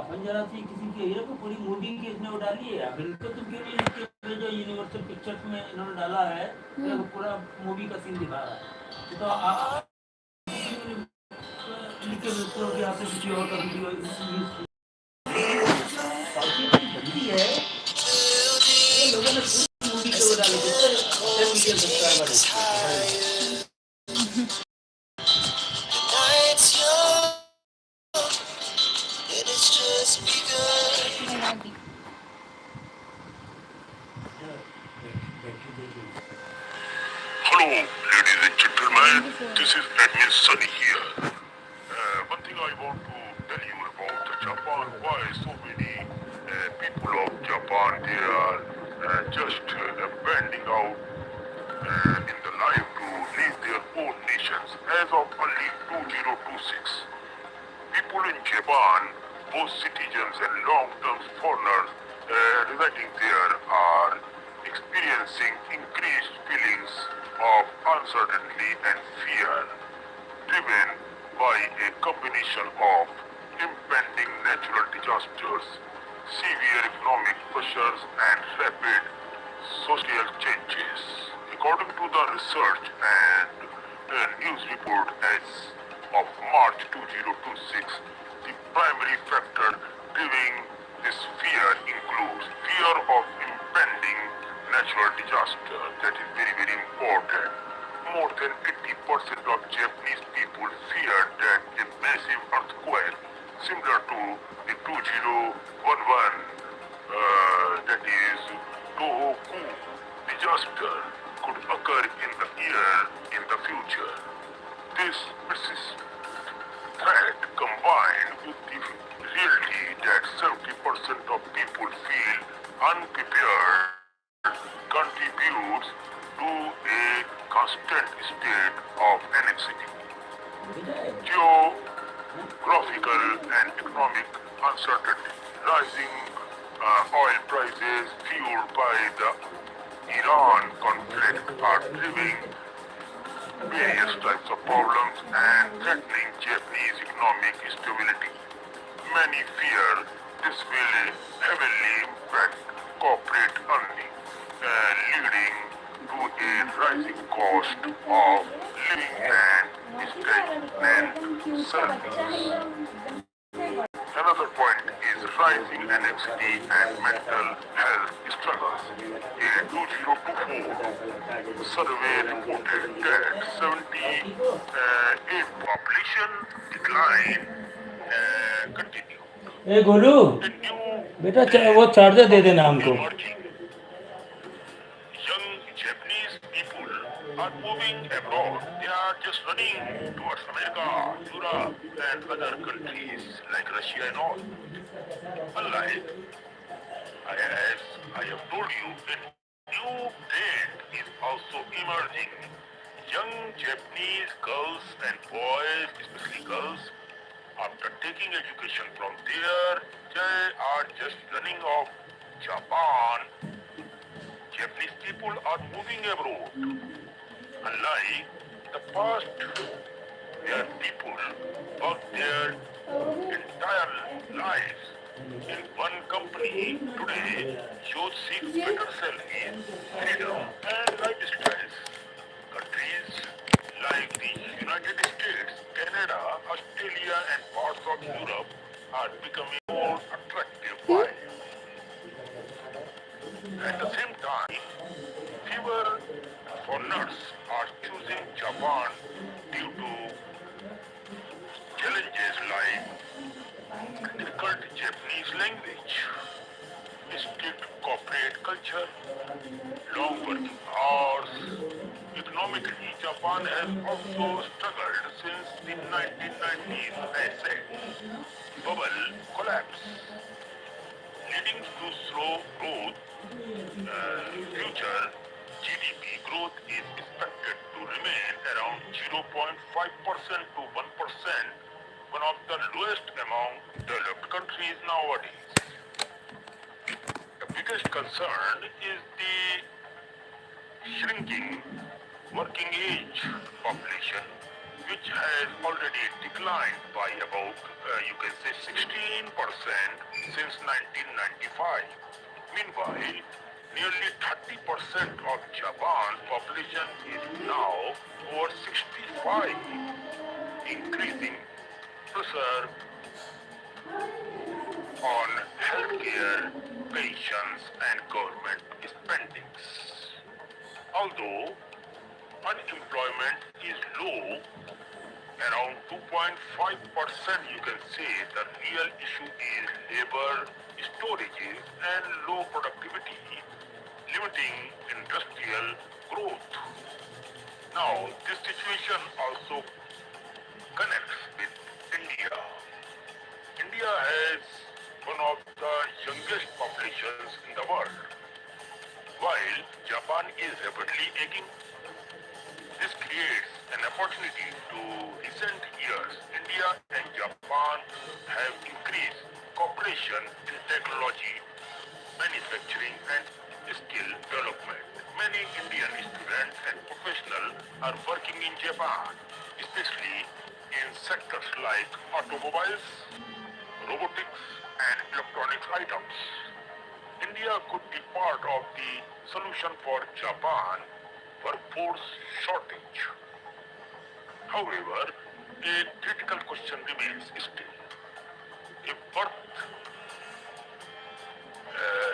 अपन जरा सी किसी के हीरो को पूरी मूवी की इसने वो डाली है, बिल्कुल तुम क्यों नहीं लिख के जो यूनिवर्सल पिक्चर्स में इन्होंने डाला है, तो पूरा मूवी का सीन दिखा रहा है। तो आप लिख के भेजते हो कि आपने किसी और का वीडियो यूज बनती है, ये लोगों ने पूरी मूवी के वो डाले, कितने 10 मिलियन सब्सक्राइबर है। Hello, ladies and gentlemen. This is Admin Sunny here. One thing I want to tell you about the Japan, why so many people of Japan, they are just banding out in the life to lead their own nations. As of early 2026, people in Japan, both citizens and long-term foreigners residing there, are experiencing increased feelings of uncertainty and fear, driven by a combination of impending natural disasters, severe economic pressures, and rapid social changes. According to the research and news report as of March 2026, the primary factor driving this fear includes fear of impending natural disaster. That is very, very important. More than 80% of Japanese people fear that a massive earthquake similar to the 2011, that is Tohoku disaster, could occur in the future. This persistent threat, combined with the reality that 70% of people feel unprepared, contributes to a constant state of anxiety. Geographical and economic uncertainty. Rising oil prices fueled by the Iran conflict are driving various types of problems and threatening Japanese economic stability. Many fear this will heavily impact corporate earnings, leading to a rising cost of living and stagnant services. Another point is rising anxiety and mental health struggles. A 2024 survey reported that 78 population decline continued. A Golu, A new बेटा वो trend charger दे देना हमको। emerging. Young Japanese people are moving abroad. They are just running towards America, Europe, and other countries like Russia and all. Unlike, as I have told you, a new trend is also emerging. Young Japanese girls and boys, especially girls, after taking education from there, they are just running off Japan. Japanese people are moving abroad. Unlike the past, where people work their entire lives in one company, today youth seek better salaries, freedom, and lifestyles. Countries like the United States, Canada, Australia, and parts of Europe are becoming more attractive. Why? At the same time, fewer foreigners are choosing Japan due to challenges like difficult Japanese language, strict corporate culture, long working hours. Economically, Japan has also struggled since the 1990s asset bubble collapse, leading to slow growth. Future GDP growth is expected to remain around 0.5% to 1%, one of the lowest among developed countries nowadays. The biggest concern is the shrinking working age population. which has already declined by about, you can say, 16% since 1995. Meanwhile, nearly 30% of Japan's population is now over 65, increasing pressure on healthcare, pensions, and government spendings. Although unemployment is low, around 2.5%, you can say the real issue is labor shortages and low productivity, limiting industrial growth. Now, this situation also connects with India. India has one of the youngest populations in the world, while Japan is rapidly aging. This creates an opportunity to recent years. India and Japan have increased cooperation in technology, manufacturing and skill development. Many Indian students and professionals are working in Japan, especially in sectors like automobiles, robotics and electronics items. India could be part of the solution for Japan workforce shortage. However, a critical question remains still. If birth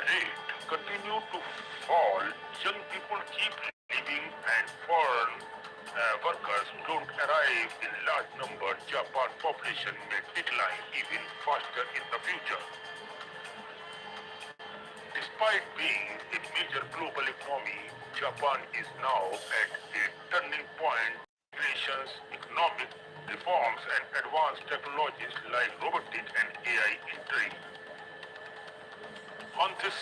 rate continue to fall, young people keep leaving and foreign workers don't arrive in large numbers, Japan population may decline even faster in the future. Despite being a major global economy, Japan is now at a turning point. Innovations, economic reforms and advanced technologies like robotics and AI entering. On this,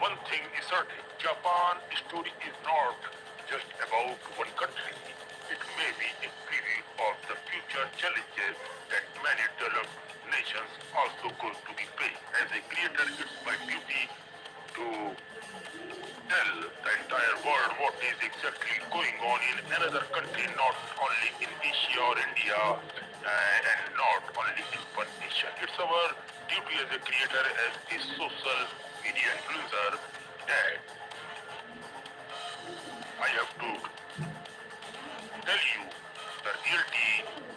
one thing is certain, Japan's story is not just about one country. It may be a preview of the future challenges that many developed nations also going to be faced. As a creator, it's my duty to tell the entire world what is exactly going on in another country, not only in Asia or India, and not only in one nation. It's our duty as a creator, as a social media influencer, that I have to tell you the reality,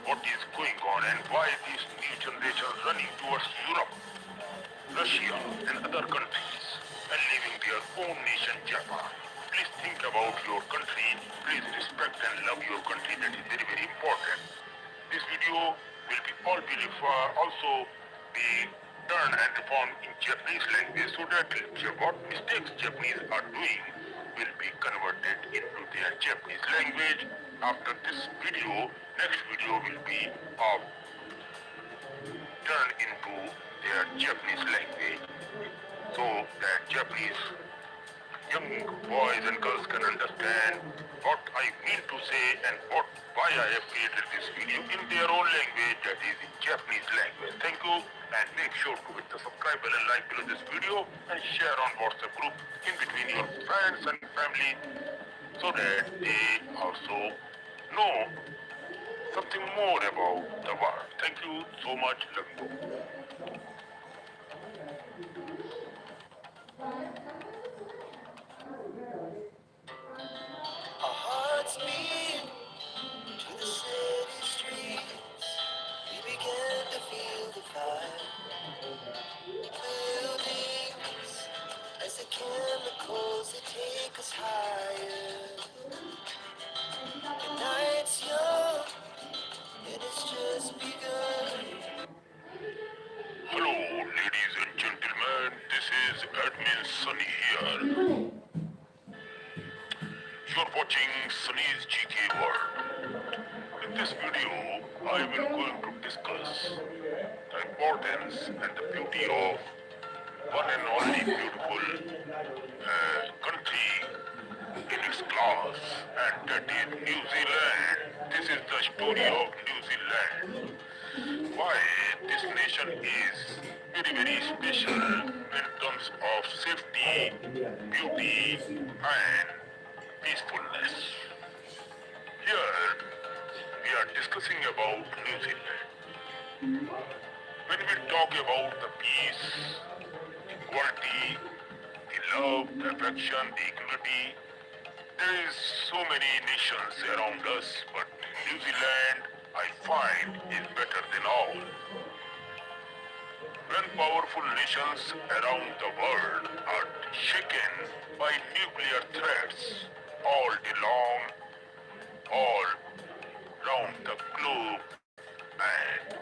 what is going on and why these new generations running towards Europe, Russia and other countries and leaving their own nation, Japan. Please think about your country. Please respect and love your country. That is very, very important. This video will be also be done and performed in Japanese language so that what mistakes Japanese are doing will be converted into their Japanese language. After this video, next video will be turned into their Japanese language so that Japanese young boys and girls can understand what I mean to say and why I have created this video in their own language, that is in Japanese language. Thank you, and make sure to hit the subscribe button and like below this video and share on WhatsApp group in between your friends and family so that they also know something more about the world. Thank you so much. Love you. Our hearts beat to the city streets. We began to feel the fire. Buildings as the chemicals that take us higher. The night's young and it's just begun. Hello, ladies and gentlemen. This is Admin Sunny here. You're watching Sunny's GK World. In this video, I will going to discuss the importance and the beauty of one and only beautiful country in its class, and that is New Zealand. This is the story of New Zealand. Why this nation is very, very special in terms of safety, beauty and peacefulness. Here, When we talk about the peace, the quality, the love, the affection, the equality, there is so many nations around us, but New Zealand, I find, is better than all. When powerful nations around the world are shaken by nuclear threats all day long, all round the globe, and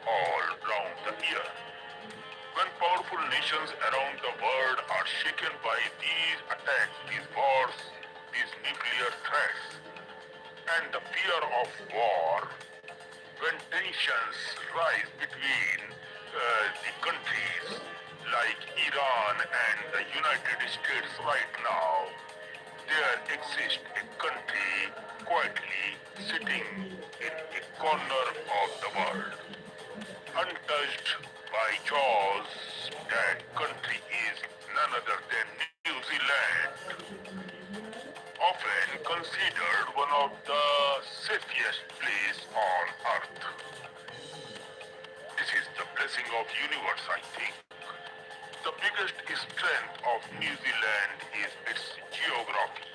all round the year. When powerful nations around the world are shaken by these attacks, these wars, these nuclear threats, and the fear of war, when tensions rise between the countries like Iran and the United States right now, there exists a country quietly sitting in a corner of the world, untouched by jaws. That country is none other than New Zealand, often considered one of the safest places on earth. This is the blessing of universe, I think. The biggest strength of New Zealand is its geography.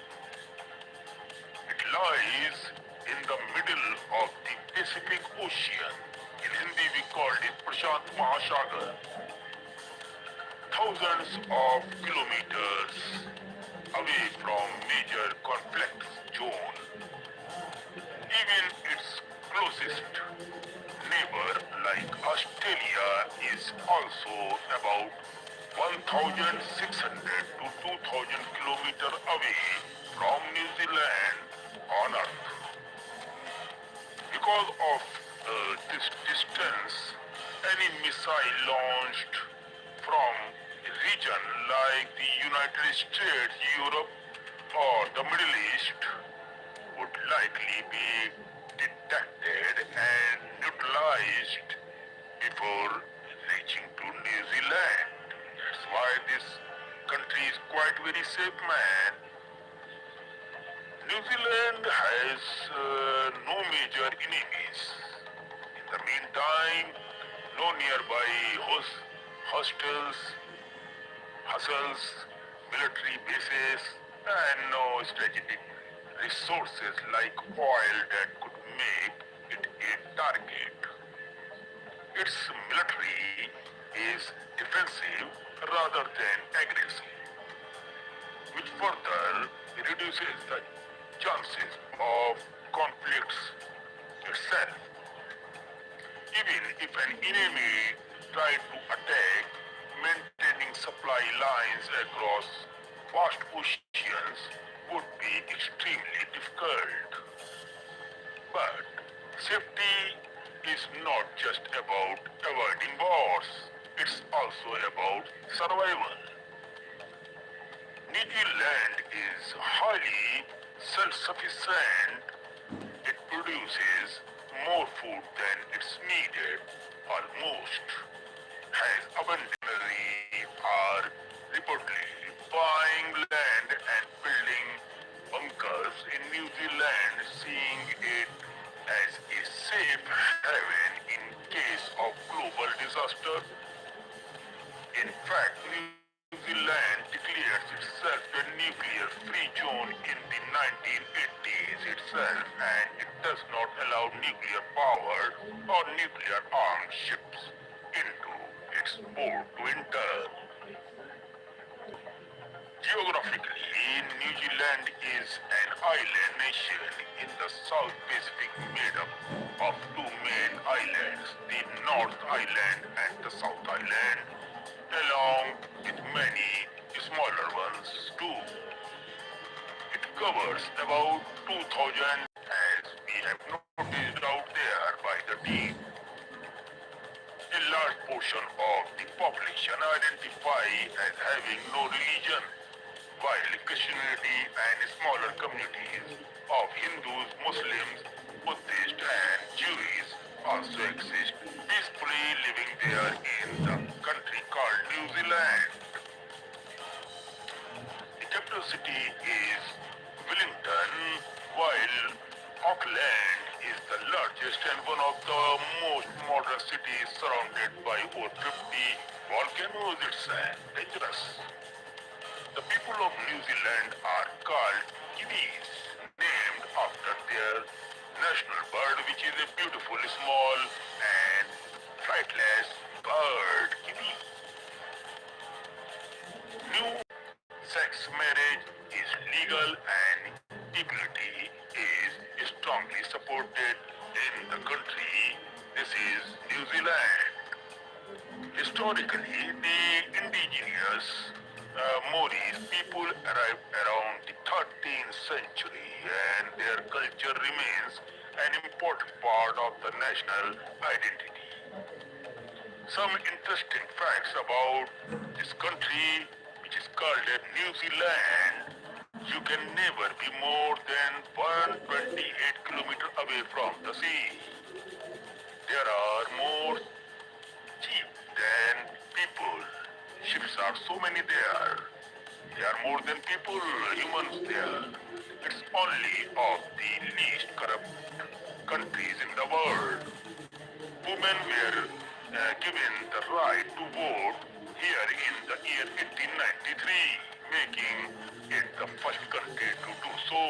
It lies in the middle of the Pacific Ocean. In Hindi we call it Prashant Mahasagar. Thousands of kilometers away from major conflict zone. Even its closest neighbor like Australia is also about 1,600 to 2,000 kilometers away from New Zealand on Earth. Because of this distance, any missile launched from a region like the United States, Europe, or the Middle East would likely be detected and neutralized before reaching to New Zealand. That's why this country is quite very safe, man. New Zealand has no major enemies. In the meantime, no nearby hostels, hustles, military bases, and no strategic resources like oil that could make it a target. Its military is defensive rather than aggressive, which further reduces the chances of conflicts itself. Even if an enemy tried to attack, maintaining supply lines across vast oceans would be extremely difficult. But safety is not just about avoiding wars, it's also about survival. New Zealand is highly self-sufficient. It produces more food than it's needed, almost, has abundantly are reportedly buying land and building bunkers in New Zealand, seeing it as a safe haven in case of global disaster. In fact, New Zealand declared itself a nuclear-free zone in the 1980s itself, and it does not allow nuclear-powered or nuclear-armed ships into its port to enter. Geographically, New Zealand is an island nation in the South Pacific made up of two main islands, the North Island and the South Island, along with many smaller ones too. It covers about 2,000 as we have noticed out there by the team. A large portion of the population identify as having no religion, while Christianity and smaller communities of Hindus, Muslims, Buddhists and Jews also exist, peacefully living there in the country called New Zealand. The capital city is Wellington, while Auckland is the largest and one of the most modern cities surrounded by over 50 volcanoes. It's dangerous. The people of New Zealand are called Kiwis, named after their national bird, which is a beautiful, small and flightless bird. Kiwi. New sex marriage is legal and equality is strongly supported in the country. This is New Zealand. Historically, the indigenous Maoris people arrived around the 13th century, and their culture remains an important part of the national identity. Some interesting facts about this country, which is called New Zealand. You can never be more than 128 kilometers away from the sea. There are more sheep than people. Ships are so many there. There are more than people, humans there. It's only of the least corrupt countries in the world. Women were given the right to vote here in the year 1893, making it the first country to do so.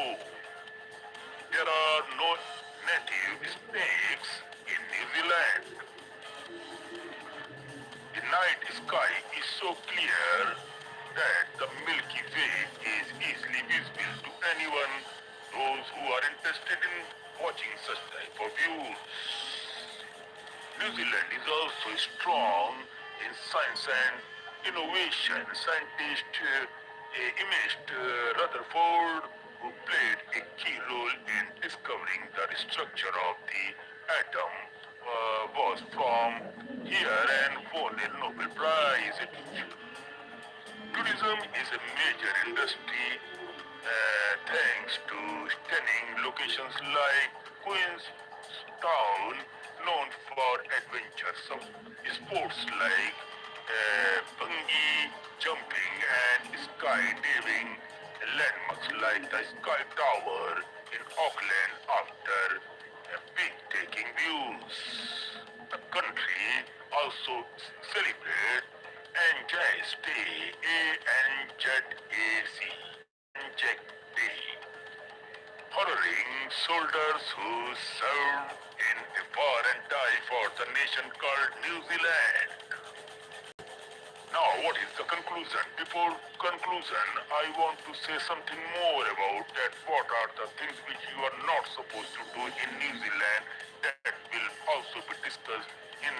There are no native snakes in New Zealand. The night sky is so clear that the Milky Way is easily visible to anyone, those who are interested in watching such type of views. New Zealand is also strong in science and innovation. Scientist Ernest Rutherford, who played a key role in discovering the structure of the atom, was from here and won a Nobel Prize. Tourism is a major industry thanks to stunning locations like Queenstown, known for adventure sports like bungee jumping and skydiving, landmarks like the Sky Tower in Auckland after breathtaking views. The country also celebrates Anzac Day, A-N-Z-A-C, Anzac Day, honoring soldiers who served in a war and died for the nation called New Zealand. Now, what is the conclusion? Before conclusion, I want to say something more about that. What are the things which you are not supposed to do in New Zealand that will also be discussed in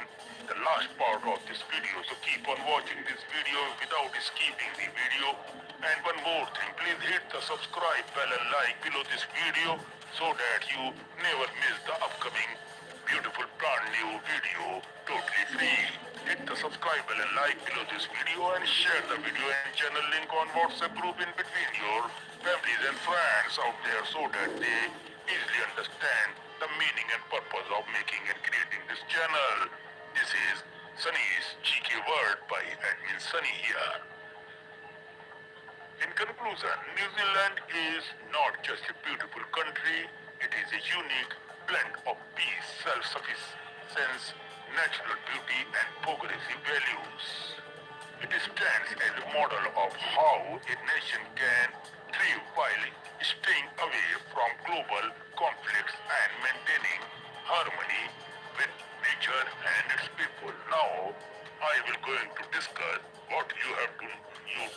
the last part of this video. So keep on watching this video without skipping the video. And one more thing, please hit the subscribe bell and like below this video so that you never miss the upcoming beautiful brand new video totally free. Hit the subscribe bell and like below this video and share the video and channel link on WhatsApp group in between your families and friends out there so that they easily understand the meaning and purpose of making and creating this channel. This is Sunny's GK Word by Admin Sunny here. In conclusion, New Zealand is not just a beautiful country, it is a unique blend of peace, self-sufficiency, natural beauty and progressive values. It stands as a model of how a nation can thrive while staying away from global conflicts and maintaining harmony with nature and its people. Now, I will going to discuss what you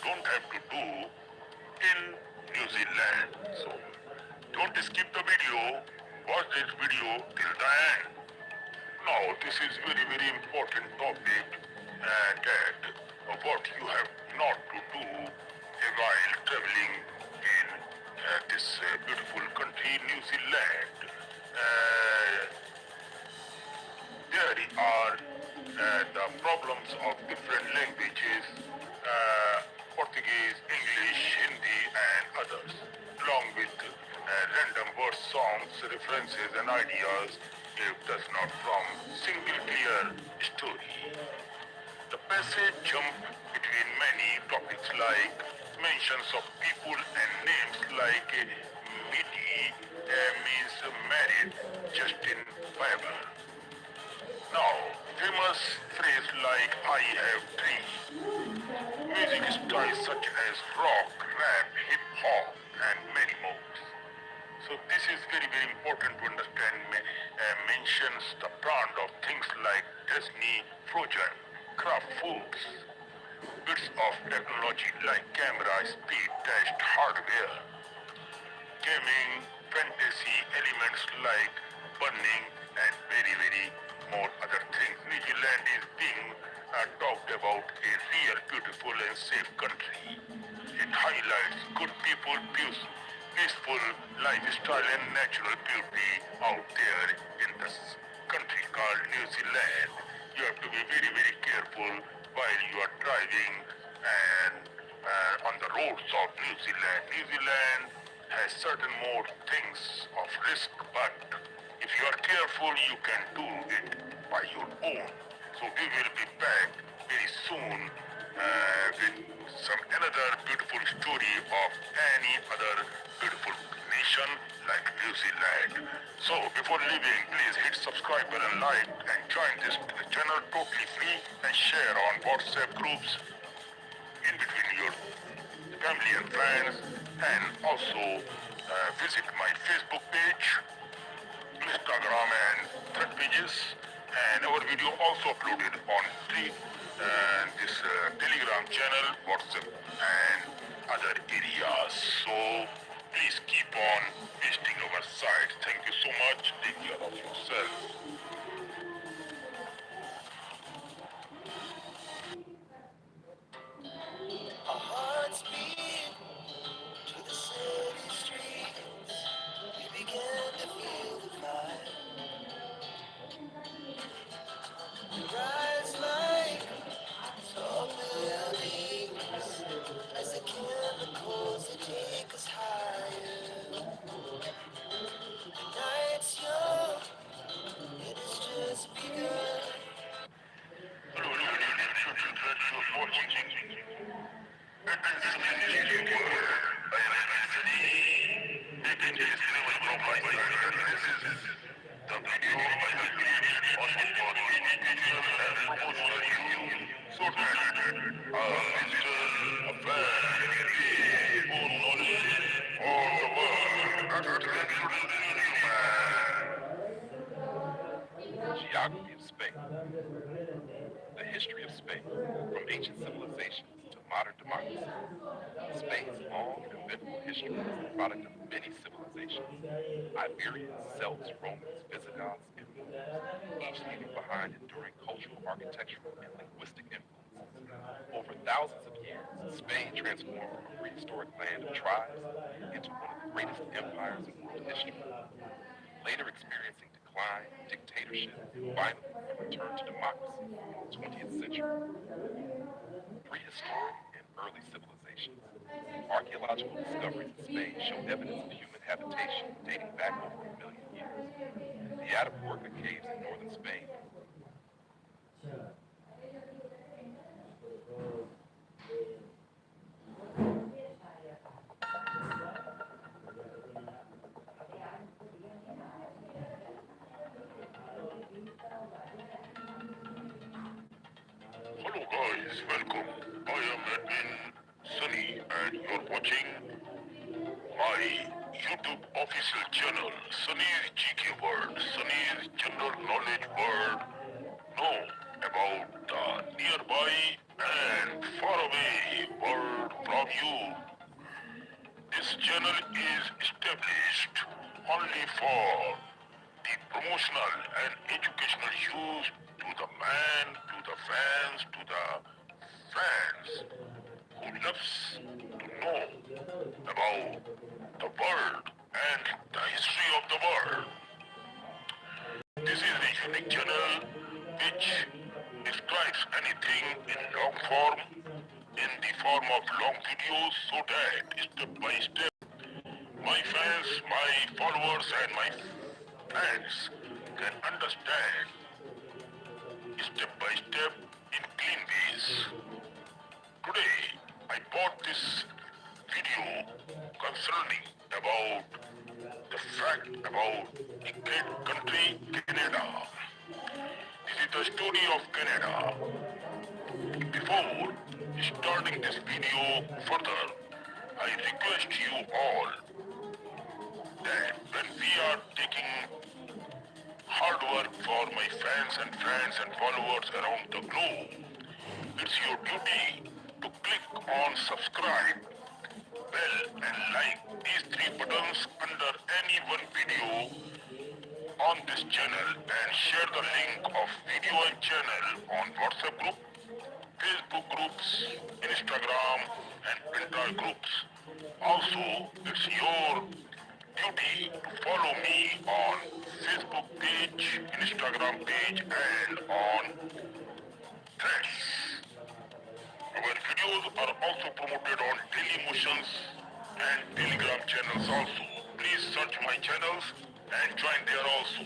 don't have to do in New Zealand. So, don't skip the video. Watch this video till the end. Now, this is very important topic that what you have not to do while traveling in this beautiful country, New Zealand. There are the problems of different languages, Portuguese, English, Hindi and others, along with random word songs, references and ideas if does not from single clear story. The passage jump between many topics like mentions of people and names like Midi means man very, very important to understand. Mentions the brand of things like Disney, Frozen, craft foods, bits of technology like camera, speed test, hardware, gaming, fantasy elements like burning, and very, very more other things. New Zealand is being talked about a real, beautiful and safe country. It highlights good people, peaceful lifestyle and natural beauty out there in this country called New Zealand. You have to be very, very careful while you are driving and on the roads of New Zealand. New Zealand has certain more things of risk, but if you are careful, you can do it by your own. So we will be back very soon with some another beautiful story of any other beautiful nation like New Zealand. So before leaving, please hit subscribe button, like, and join this channel totally free and share on WhatsApp groups in between your family and friends, and also visit my Facebook page, Instagram and thread pages, and our video also uploaded on this Telegram channel, WhatsApp, and other areas. So please keep on visiting our site. Thank you so much. Take care of yourself. Our hearts beat to the city streets. We began to feel the fire. We rise like tall buildings as the chemicals they take us higher. The night's young, it has just begun. Hello, you're watching. I am making this film from my side, and this is the video I have created on educational and emotional use, so that a fan can gain more knowledge on the world. Geography of Spain. The history of Spain, from ancient civilizations to modern democracy. Spain's long and eventful history is the product of many civilizations: Iberians, Celts, Romans, Visigoths, and Moors, each leaving behind enduring cultural, architectural, and linguistic influences. Over thousands of years, Spain transformed from a prehistoric land of tribes into one of the greatest empires in world history, later experiencing decline, dictatorship, and finally a return to democracy in the 20th century. Prehistoric and early civilizations. Archaeological discoveries in Spain show evidence of human habitation dating back over 1 million years. The Atapuerca caves in northern Spain. Hello guys, welcome. I am admin Sunny and you're watching my YouTube official channel, Sunny's GK World, Sunny's General Knowledge World. Know about the nearby and far away world from you. This channel is established only for the promotional and educational use to the man, to the fans, to the fans who loves to know about the world and the history of the world. This is a unique channel which describes anything in long form, in the form of long videos, so that step by step my fans, my followers and my fans can understand step by step in clean ways. Today I bought this video concerning about the fact about the great country Canada. This is the story of Canada. Before starting this video further, I request you all that when we are taking hard work for my fans and friends and followers around the globe, it's your duty to click on subscribe, bell and like these three buttons under any one video on this channel and share the link of video and channel on WhatsApp group, Facebook groups, Instagram and Pinterest groups. Also, it's your duty to follow me on Facebook page, Instagram page and on Threads. Our videos are also promoted on Daily Motions and Telegram channels also. Please search my channels and join there also.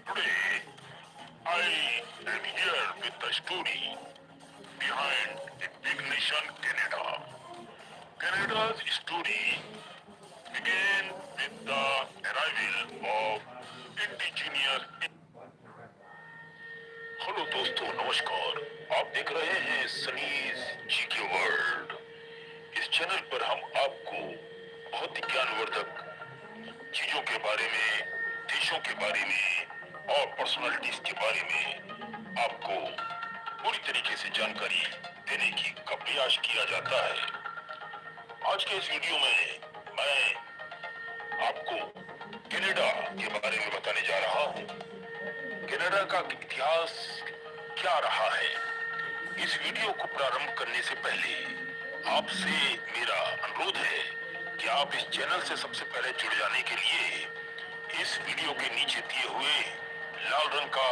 Today, I am here with the story behind a big nation, Canada. Canada's story began with the arrival of indigenous. Hello दोस्तों, नमस्कार। आप देख रहे हैं Sunny's जी के world. इस channel पर हम आपको बहुत ही ज्ञानवर्धक चीजों के बारे में, देशों के बारे में और पर्सनालिटीज के बारे में आपको पूरी तरीके से जानकारी देने का प्रयास किया जाता है। आज के इस वीडियो में मैं आपको कनाडा के बारे में बताने जा रहा हूँ। कनाडा का इतिहास क्या रहा है। इस वीडियो को प्रारंभ करने से पहले आपसे मेरा अनुरोध है कि आप इस चैनल से सबसे पहले जुड़ जाने के लिए इस वीडियो के नीचे दिए हुए लाल रंग का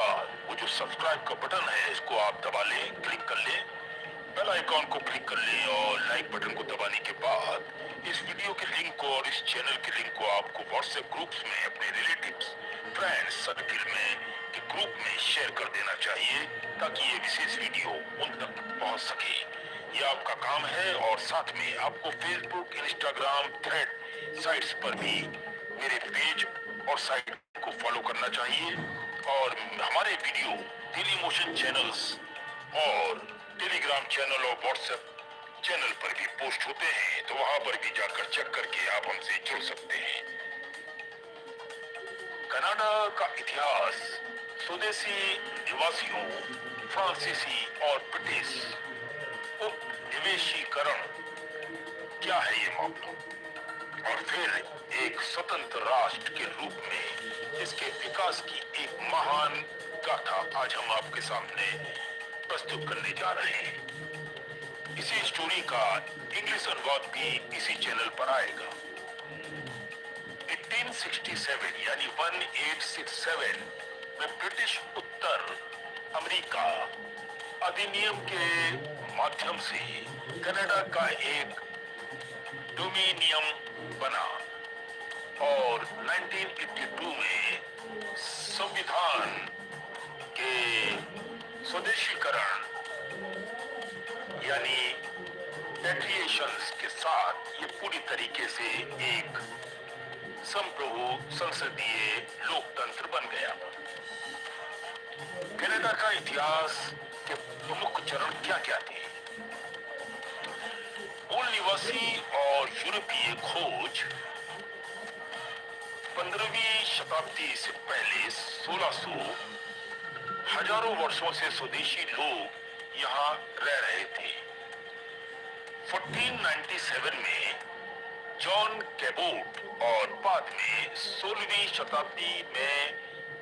वो जो सब्सक्राइब का बटन है, इसको आप दबा लें, क्लिक कर लें, बेल आइकॉन को क्लिक कर लें और लाइक बटन को दबाने के बाद इस वीडियो के लिंक को और इस चैनल के लिंक को आपको व्हाट्सएप ग्रुप्स में, अपने रिलेटिव्स, फ्रेंड्स सर्किल में के ग्रुप में शेयर कर देना चाहिए ताकि ये विशेष वीडियो उन तक पहुंच सके। ये आपका काम है। और साथ में आपको फेसबुक, इंस्टाग्राम, थ्रेड साइट्स पर भी मेरे पेज और साइट को फॉलो करना चाहिए। और हमारे वीडियो डेली मोशन चैनल्स और टेलीग्राम चैनल और व्हाट्सएप चैनल पर भी पोस्ट होते हैं, तो वहां पर भी जाकर चेक करके आप हमसे जुड़ सकते हैं। कनाडा का इतिहास स्वदेशी निवासियों, फ्रांसीसी और ब्रिटिश उपनिवेशीकरण, क्या है ये मामला, और फिर एक स्वतंत्र राष्ट्र के रूप में इसके विकास की एक महान गाथा आज हम आपके सामने प्रस्तुत करने जा रहे हैं। इसी स्टोरी का इंग्लिश अनुवाद भी इसी चैनल पर आएगा। 1867 यानी 1867 में ब्रिटिश उत्तर अमेरिका अधिनियम के माध्यम से कनाडा का एक डोमिनियन बना और 1982 में संविधान के स्वदेशीकरण यानी पैट्रिएशंस के साथ ये पूरी तरीके से एक संप्रभु संसदीय लोकतंत्र बन गया। कनाडा का इतिहास के प्रमुख चरण क्या क्या थे? मूल निवासी और यूरोपीय खोज 15वीं शताब्दी से पहले 1600 हजारों वर्षों से स्वदेशी लोग यहाँ रह रहे थे। 1497 में जॉन कैबोट और बाद में 16वीं शताब्दी में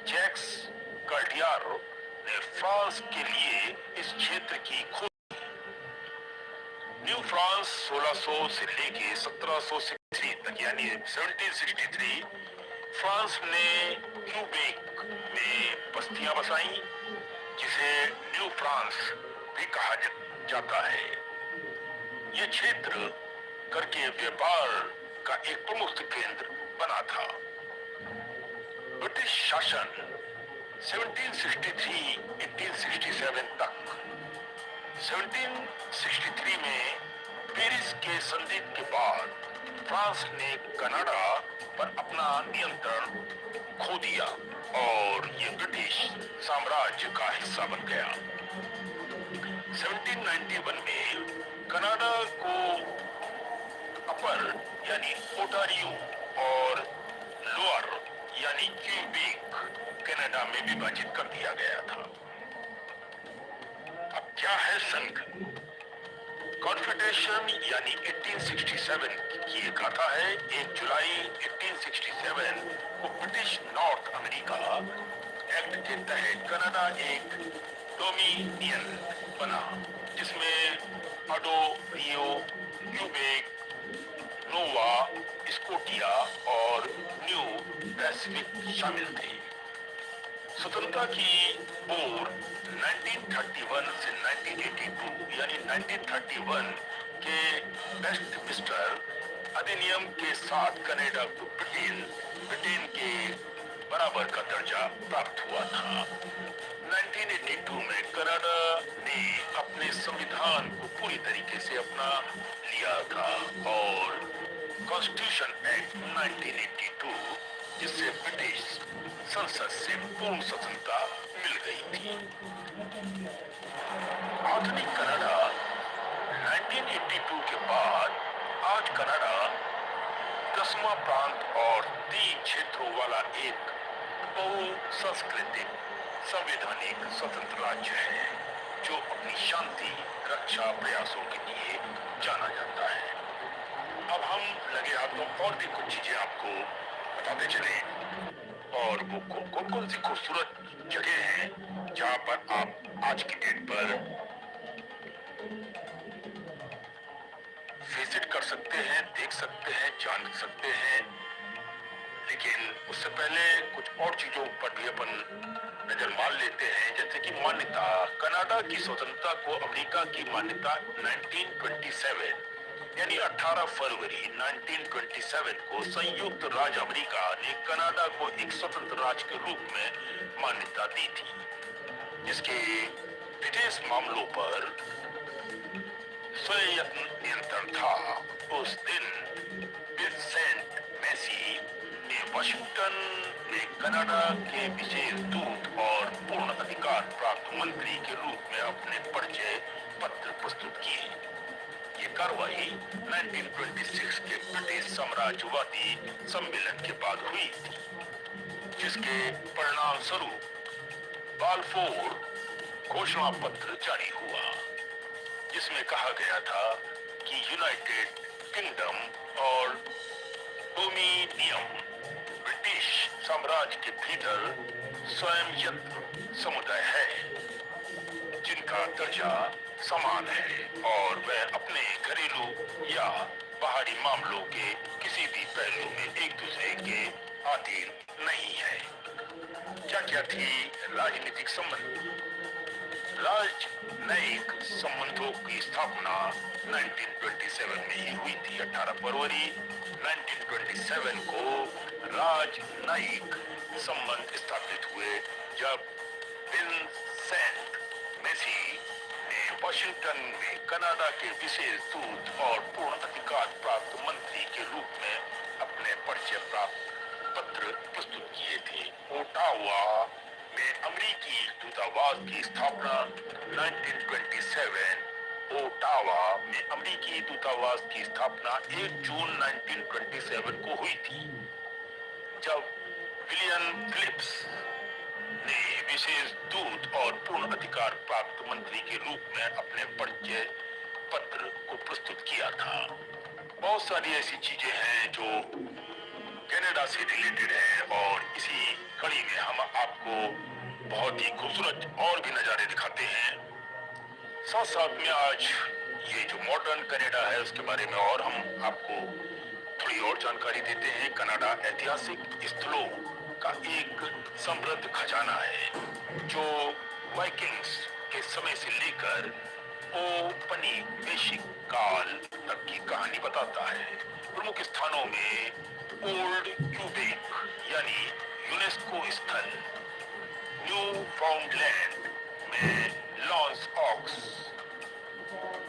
जैक्स कार्डियर ने फ्रांस के लिए इस क्षेत्र की खोज। न्यू फ्रांस 1600 से लेके 1763 तक यानी 1763 फ्रांस ने क्यूबेक में बस्तियां बसाई, जिसे न्यू फ्रांस भी कहा जाता है। यह क्षेत्र करके व्यापार का एक प्रमुख केंद्र बना था। ब्रिटिश शासन 1763-1867 तक। 1763 में पेरिस के संधि के बाद फ्रांस ने कनाडा पर अपना नियंत्रण खो दिया और ये ब्रिटिश साम्राज्य का हिस्सा बन गया। 1791 में कनाडा को अपर यानी ओटारियो और लोअर यानी क्यूबेक कनाडा में विभाजित कर दिया गया था। अब क्या है संघ? कॉन्फेडरेशन यानी 1867 की एक गाथा है। 1 जुलाई 1867 को ब्रिटिश नॉर्थ अमेरिका एक्ट के तहत कनाडा एक डोमिनियन बना, जिसमें अडो, रियो, क्यूबेक, नोवा स्कोटिया और न्यू पैसिफिक शामिल थे। स्वतंत्रता की ओर 1931 से 1982 यानी 1931 के वेस्टमिंस्टर अधिनियम के साथ कनाडा को ब्रिटेन के बराबर का दर्जा प्राप्त हुआ था। 1982 में कनाडा ने अपने संविधान को पूरी तरीके से अपना लिया था और कॉन्स्टिट्यूशन एक्ट 1982, जिससे ब्रिटिश संसद से पूर्ण स्वतंत्रता मिल गई थी। आधुनिक कनाडा 1982 के बाद आज कनाडा 10वां प्रांत और 3 क्षेत्रों वाला एक बहुसांस्कृतिक संवैधानिक स्वतंत्र राज्य है, जो अपनी शांति रक्षा प्रयासों के लिए जाना जाता है। अब हम लगे हाथों और भी कुछ चीजें आपको बताते चले, और वो कौन सी खूबसूरत जगह हैं जहां पर आप आज की डेट पर विजिट कर सकते हैं, देख सकते हैं, जान सकते हैं। लेकिन उससे पहले कुछ और चीजों पर भी अपन नजर मार लेते हैं, जैसे कि मान्यता। कनाडा की स्वतंत्रता को अमेरिका की मान्यता 1927 यानी 18 फरवरी 1927 को संयुक्त राज्य अमेरिका ने कनाडा को एक स्वतंत्र राज्य के रूप में मान्यता दी थी, जिसके विदेश मामलों पर स्वयं नियंत्रण था। उस दिन विंसेंट मैसी ने वाशिंगटन में कनाडा के विशेष दूत और पूर्ण अधिकार प्राप्त मंत्री के रूप में अपने परिचय पत्र प्रस्तुत किए। ये कार्रवाई 1926 के ब्रिटिश साम्राज्यवादी सम्मेलन के बाद हुई थी, जिसके परिणाम स्वरूप बालफोर घोषणा पत्र जारी हुआ, जिसमें कहा गया था कि यूनाइटेड किंगडम और डोमिनियन ब्रिटिश साम्राज्य के भीतर स्वयं समुदाय है, जिनका दर्जा समान है और वह अपने घरेलू या बाहरी मामलों के किसी भी पहलू में एक दूसरे के अधीन नहीं है। क्या क्या थी राजनीतिक संबंध? राजनयिक संबंधों की स्थापना 1927 में ही हुई थी। 18 फरवरी 1927 को राजनयिक संबंध स्थापित हुए, जब विंसेंट मैसी ने वाशिंगटन में कनाडा के विशेष दूत और पूर्ण अधिकार प्राप्त मंत्री के रूप में अपने परिचय प्राप्त पत्र प्रस्तुत किए थे। ओटावा में अमेरिकी दूतावास की स्थापना 1927 ओटावा में अमेरिकी दूतावास की स्थापना 1 जून 1927 को हुई थी, जब विलियम फिलिप्स ने विशेष दूत और पूर्ण अधिकार प्राप्त मंत्री के रूप में अपने परिचय पत्र को प्रस्तुत किया था। बहुत सारी ऐसी चीजें हैं जो कनाडा से रिलेटेड है, और इसी कड़ी में हम आपको बहुत ही खूबसूरत और भी नजारे दिखाते हैं। साथ साथ में आज ये जो मॉडर्न कनाडा है उसके बारे में और हम आपको थोड़ी और जानकारी देते हैं। कनाडा ऐतिहासिक स्थलों का एक समृद्ध खजाना है, जो वाइकिंग्स के समय से लेकर औपनिवेशिक काल तक की कहानी बताता है। प्रमुख स्थानों में ओल्ड क्यूबेक यानी यूनेस्को स्थल, न्यू फाउंडलैंड में L'Anse aux,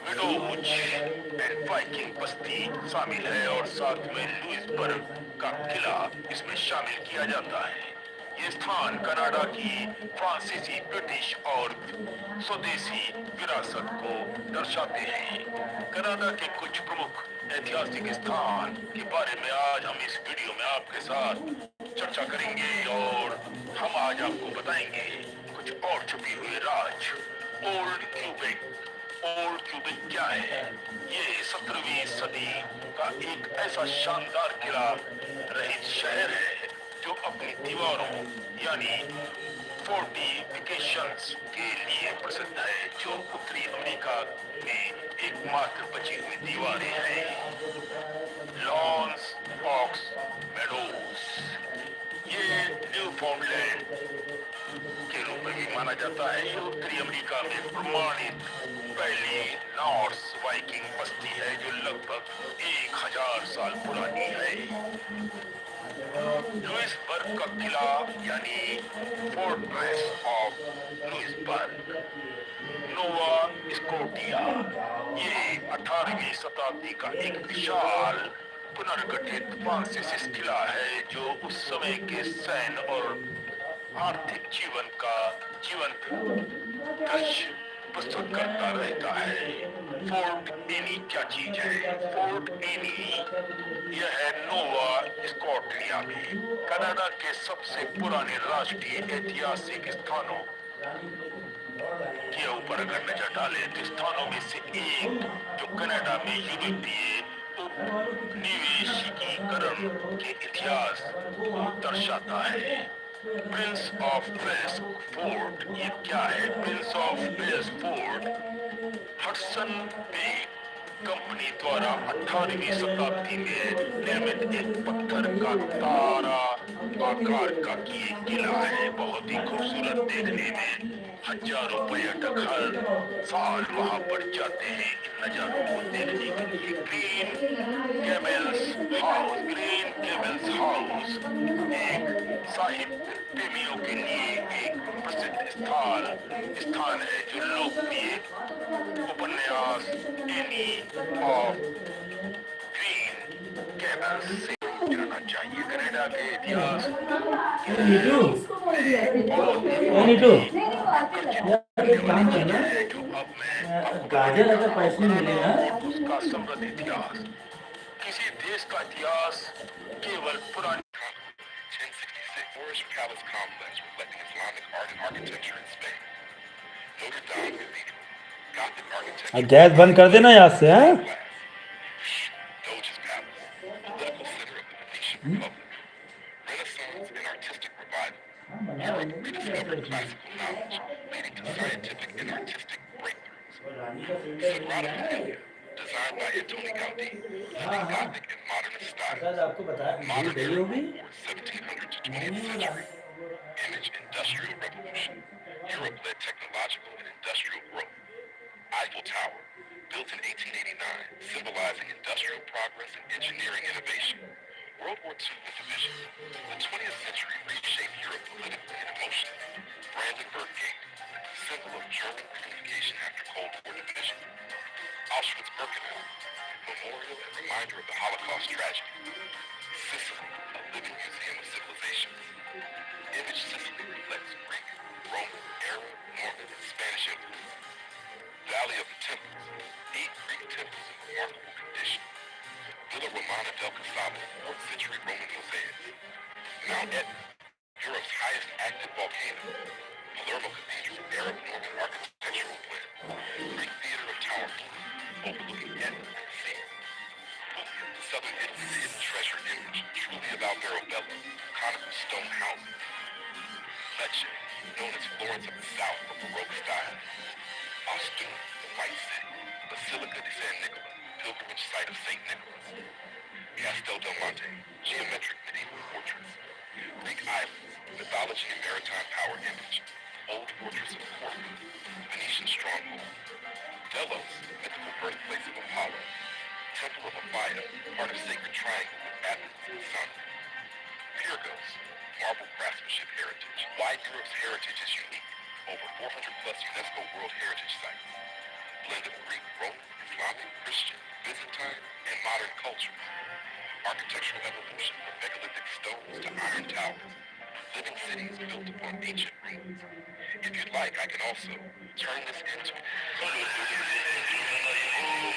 Meadows and Viking बस्ती शामिल है, और साथ में लुइसबर्ग का किला इसमें शामिल किया जाता है। ये स्थान कनाडा की फ्रांसीसी, ब्रिटिश और स्वदेशी विरासत को दर्शाते हैं। कनाडा के कुछ प्रमुख ऐतिहासिक स्थान के बारे में आज हम इस वीडियो में आपके साथ चर्चा करेंगे और हम आज आपको बताएंगे कुछ और छुपी हुई राज। Old Quebec. ओल्ड क्यूबेक क्या है? ये 17वीं सदी का एक ऐसा शानदार किला रहित शहर है जो अपनी दीवारों यानी फोर्टिफिकेशंस के लिए प्रसिद्ध है, जो उत्तरी अमेरिका में एकमात्र बची हुई दीवारें हैं। L'Anse, aux, Meadows. ये न्यूफाउंडलैंड के रूप में भी माना जाता है। ये उत्तरी अमेरिका में प्रमाणित पहली नॉर्स वाइकिंग बस्ती है जो लगभग 1000 साल पुरानी है। लुइसबर्ग का किला यानी fortress of Louisbourg, Nova Scotia. ये 18वीं शताब्दी का एक विशाल पुनर्गठित फ्रांसीसी किला है जो उस समय के सैन्य और आर्थिक जीवन दृश्य प्रस्तुत करता रहता है। फोर्ट एनी क्या चीज है? फोर्ट एनी यह है नोवा स्कॉटिया में कनाडा के सबसे पुराने राष्ट्रीय ऐतिहासिक स्थानों के ऊपर अगर नजर डाले तो स्थानों में से एक जो कनाडा में यूरोपीय उपनिवेशीकरण के इतिहास को दर्शाता है। Prince of Wales Fort. ये क्या है? Prince of Wales Fort Hudson Bay Company द्वारा 18वीं शताब्दी में निर्मित एक पत्थर का तारा आकार का किला है। बहुत ही खूबसूरत देखने में। हजारों पर्यटक हर साल वहां पर जाते हैं इन नजारों को देखने के लिए। ग्रीन गेबल्स हाउस एक साहित्य प्रेमियों के लिए एक प्रसिद्ध स्थान है जो लोकप्रिय उपन्यास एनी ऑफ ग्रीन गेबल्स से जाना चाहिए। कनाडा के इतिहास जो अब मैं गाजर अगर पैसे मिले ना उसका समृद्ध इतिहास। किसी देश का इतिहास केवल पुरानी 1066 Forest Palace complex reflecting Islamic art and architecture in Spain. Notre Dame Cathedral, Gothic architecture. Gas बंद कर देना याद से हैं? Doge's Palace, political center of the Venetian Republic. Renaissance and artistic revival. Europe rediscovered classical knowledge, leading to scientific and artistic breakthroughs. Sagrada Familia, designed by Antoni Gaudí, blending Gothic and modernist styles. आपको बताया Modern गई era होगी 1700 to 20th century. Image industrial revolution. Europe led technological and industrial growth. Eiffel Tower, built in 1889, symbolizing industrial progress and engineering innovation. World War II was division. The 20th century reshaped Europe politically and emotionally. Brandenburg Gate, symbol of German reunification after Cold War division. Auschwitz-Birkenau, memorial and reminder of the Holocaust tragedy. Sicily, a living museum of civilizations. Image Sicily reflects Greek, Roman, Arab, Norman, and Spanish influence. Valley of the Temples, 8 Greek temples in remarkable condition. Villa Romana del Casale, 4th century Roman mosaics. Mount Etna, Europe's highest active volcano. Palermo Cathedral, Arab Norman architectural blend. Greek theater of Tower Blue, overlooking Etna and the sea. Puglia, southern Italy's hidden treasure image, truly about Mirabella, conical stone houses. Lecce, known as Florence of the South for Baroque style. Ostum, the White City, Basilica di San Nicola, pilgrimage site of St. Nicholas. Castel del Monte, geometric medieval fortress. Greek islands, mythology and maritime power image. Old fortress of Corfu, Venetian stronghold. Delos, mythical birthplace of Apollo. Temple of Apphia, part of sacred triangle with Athens and Sun. Pyrgos, marble craftsmanship heritage. Why Europe's heritage is unique. Over 400 plus UNESCO World Heritage Sites. Blend of Greek, Roman, Islamic, Christian, Byzantine, and modern cultures. Architectural evolution from megalithic stones to iron towers. living cities built upon ancient ruins. If you'd like, I can also turn this into. Hello, if you love this video,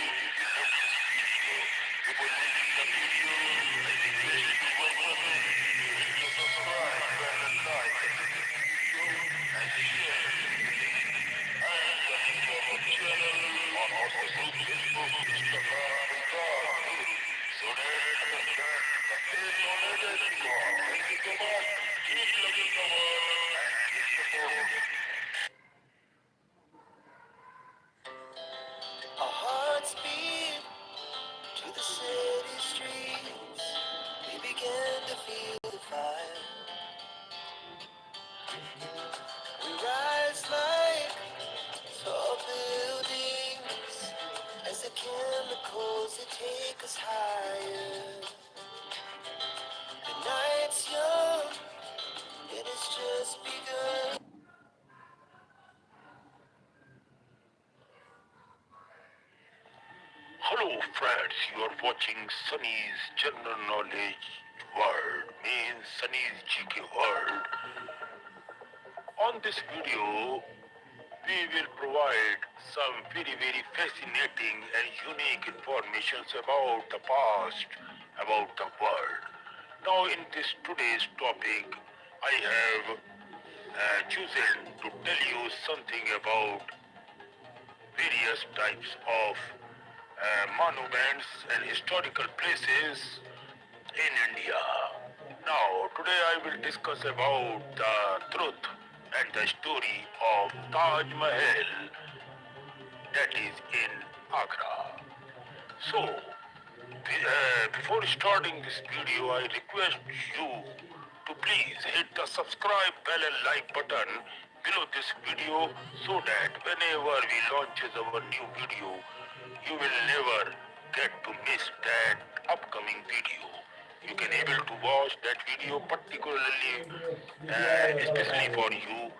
if you're liking the video, I request you one more thing. Hit the subscribe button, like this video, and share this video. And welcome to our channel on WhatsApp, Facebook, Instagram, and God. So that the same knowledge as you got. Thank you so much. Keep loving the world and keep supporting. Our hearts beat to the city streets. We began to feel the fire. We rise like tall buildings as the chemicals that take us higher. The night's young, it has just begun. Hello friends, you are watching Sunny's General Knowledge World, means Sunny's GK World. On this video, we will provide some very fascinating and unique information about the past, about the world. Now in this today's topic, I have chosen to tell you something about various types of monuments and historical places in India. Now, today I will discuss about the truth and the story of Taj Mahal that is in Agra. So, before starting this video, I request you to please hit the subscribe bell and like button below this video so that whenever we launches our new video, you will never get to miss that upcoming video. You can able to watch that video particularly, especially for you,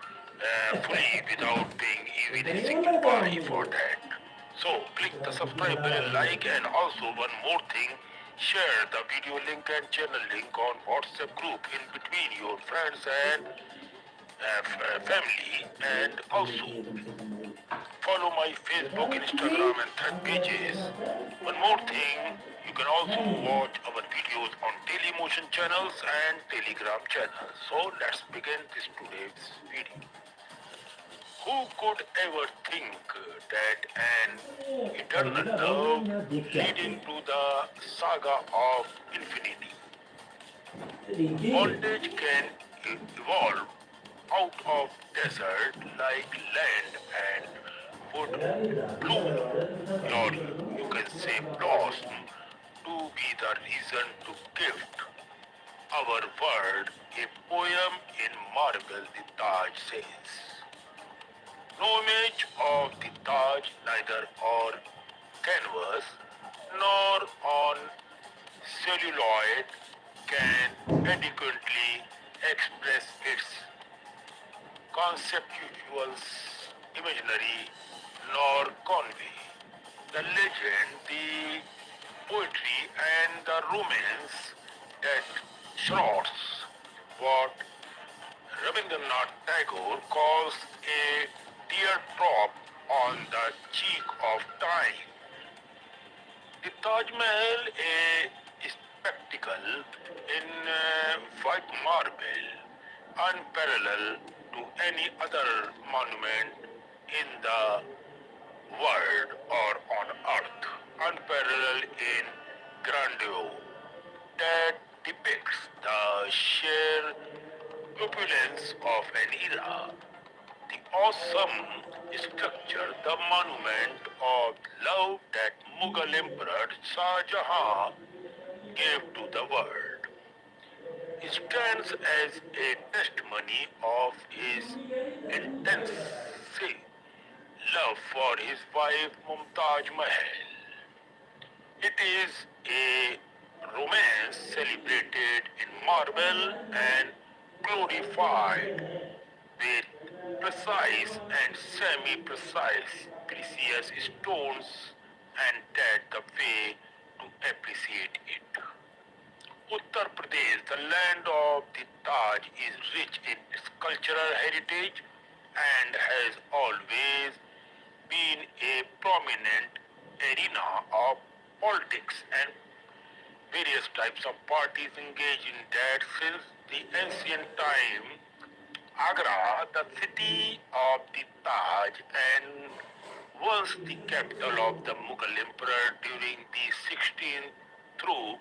fully without paying even a single penny for that. So click the subscribe bell, like, and also one more thing, share the video link and channel link on WhatsApp group in between your friends and family, and also follow my Facebook, Instagram, and third pages. One more thing, you can also watch our videos on Dailymotion channels and Telegram channels. So let's begin this today's video. Who could ever think that an eternal love leading to the saga of infinity? Bondage can evolve out of desert like land and would bloom, or you can say blossom, to be the reason to gift our world a poem in marble, the Taj says. No image of the Taj, neither on canvas nor on celluloid, can adequately express its conceptual imaginary nor convey the legend, the poetry, and the romance that shrouds what Rabindranath Tagore calls a teardrop on the cheek of time. The Taj Mahal, a spectacle in white marble, unparalleled to any other monument in the world or on earth, unparalleled in grandeur, that depicts the sheer opulence of an era. The awesome structure, the monument of love that Mughal Emperor Shah Jahan gave to the world, stands as a testimony of his intense love for his wife Mumtaz Mahal. It is a romance celebrated in marble and glorified with precise and semi-precise precious stones, and that the way to appreciate it. Uttar Pradesh, the land of the Taj, is rich in its cultural heritage and has always been a prominent arena of politics, and various types of parties engage in that since the ancient time. Agra, the city of the Taj and was the capital of the Mughal emperor during the 16th through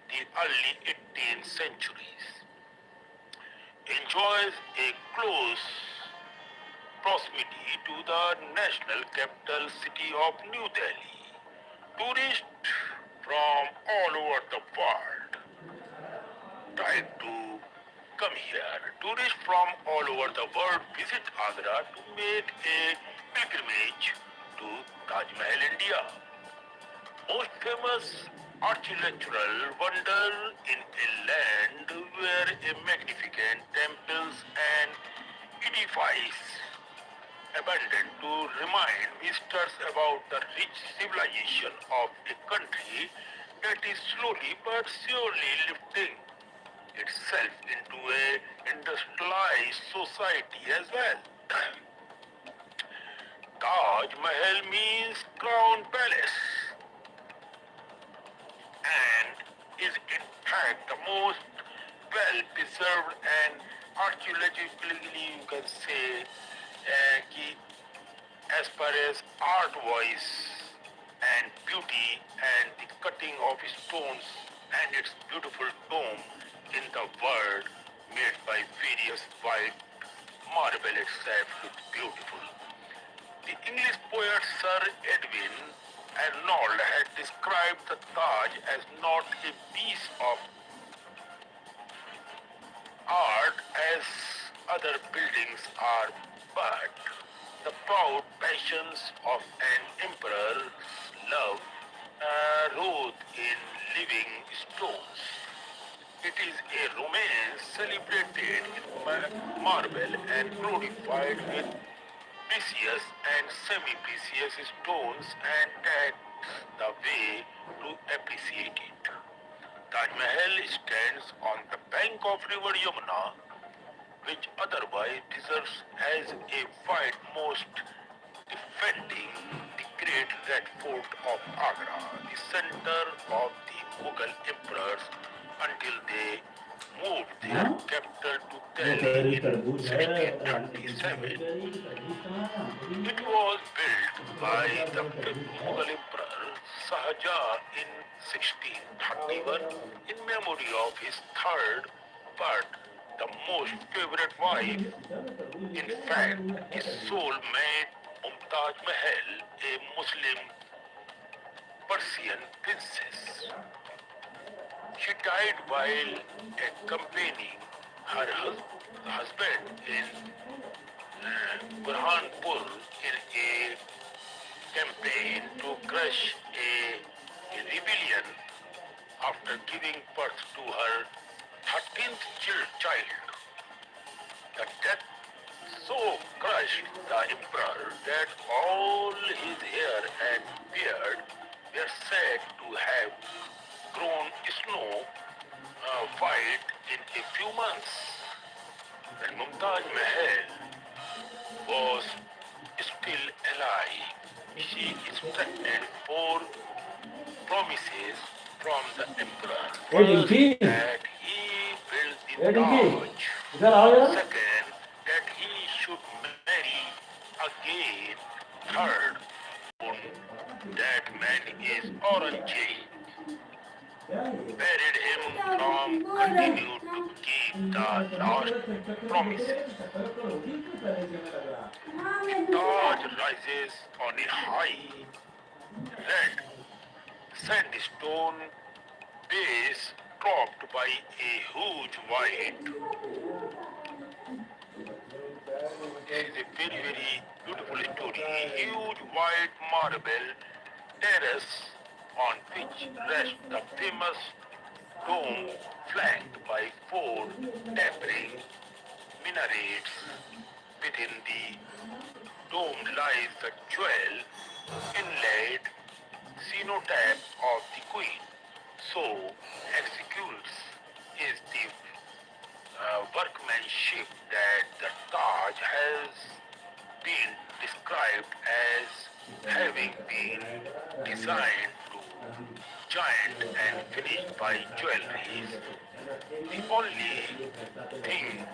the early 18th centuries, enjoys a close proximity to the national capital city of New Delhi. Tourists from all over the world try to come here. Tourists from all over the world visit Agra to make a pilgrimage to Taj Mahal, India. Most famous architectural wonder in a land where a magnificent temples and edifices abundant to remind visitors about the rich civilization of a country that is slowly but surely lifting itself into a industrialized society as well. Taj Mahal means crown palace and is in fact the most well preserved and archaeologically you can say ki as far as art wise and beauty and the cutting of stones and its beautiful dome in the world made by various white marble itself looks beautiful. The English poet Sir Edwin Arnold had described the Taj as not a piece of art as other buildings are, but the proud passions of an emperor's love wrote in living stones. It is a romance celebrated in marble and glorified with precious and semi-precious stones, and that's the way to appreciate it. Taj Mahal stands on the bank of river Yamuna, which otherwise deserves as a white most defending the great red fort of Agra, the center of the Mughal emperors until they moved their capital to Delhi in 1637. It was built by the Mughal emperor Shahjahan in 1631 in memory of his third but the most favorite wife. In fact, his soulmate Mumtaz Mahal, a Muslim Persian princess. She died while accompanying her husband in Burhanpur in a campaign to crush a rebellion after giving birth to her 13th child. The death so crushed the emperor that all his hair and beard were said to have grown snow white in a few months. When Mumtaz Mahal was still alive, she expected four promises from the emperor. A First, dinky that he built A the dinky Taj. इधर आओ यार Second, that he should marry again. Third, that man is Aurangzeb. Buried him from continue to keep the last promises. The Taj rises on a high, red sandstone base topped by a huge white. This is a very, very beautiful story. A huge white marble terrace on which rests the famous dome flanked by four tapering minarets. Within the dome lies the jewel inlaid cenotaph of the queen. So executes is the workmanship that the Taj has been described as having been designed to giant and finished by jewelries. The only thing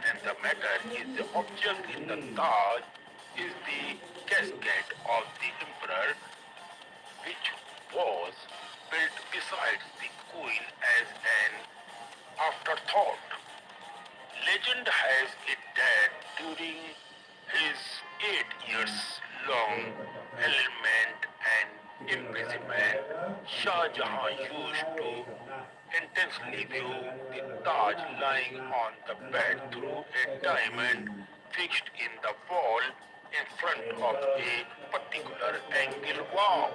and the matter is the object in the Taj is the casket of the emperor, which was built beside the queen as an afterthought. Legend has it that during his 8 years long imprisonment and imprisonment, Shah Jahan used to intensely view the Taj lying on the bed through a diamond fixed in the wall in front of a particular angle. Wow!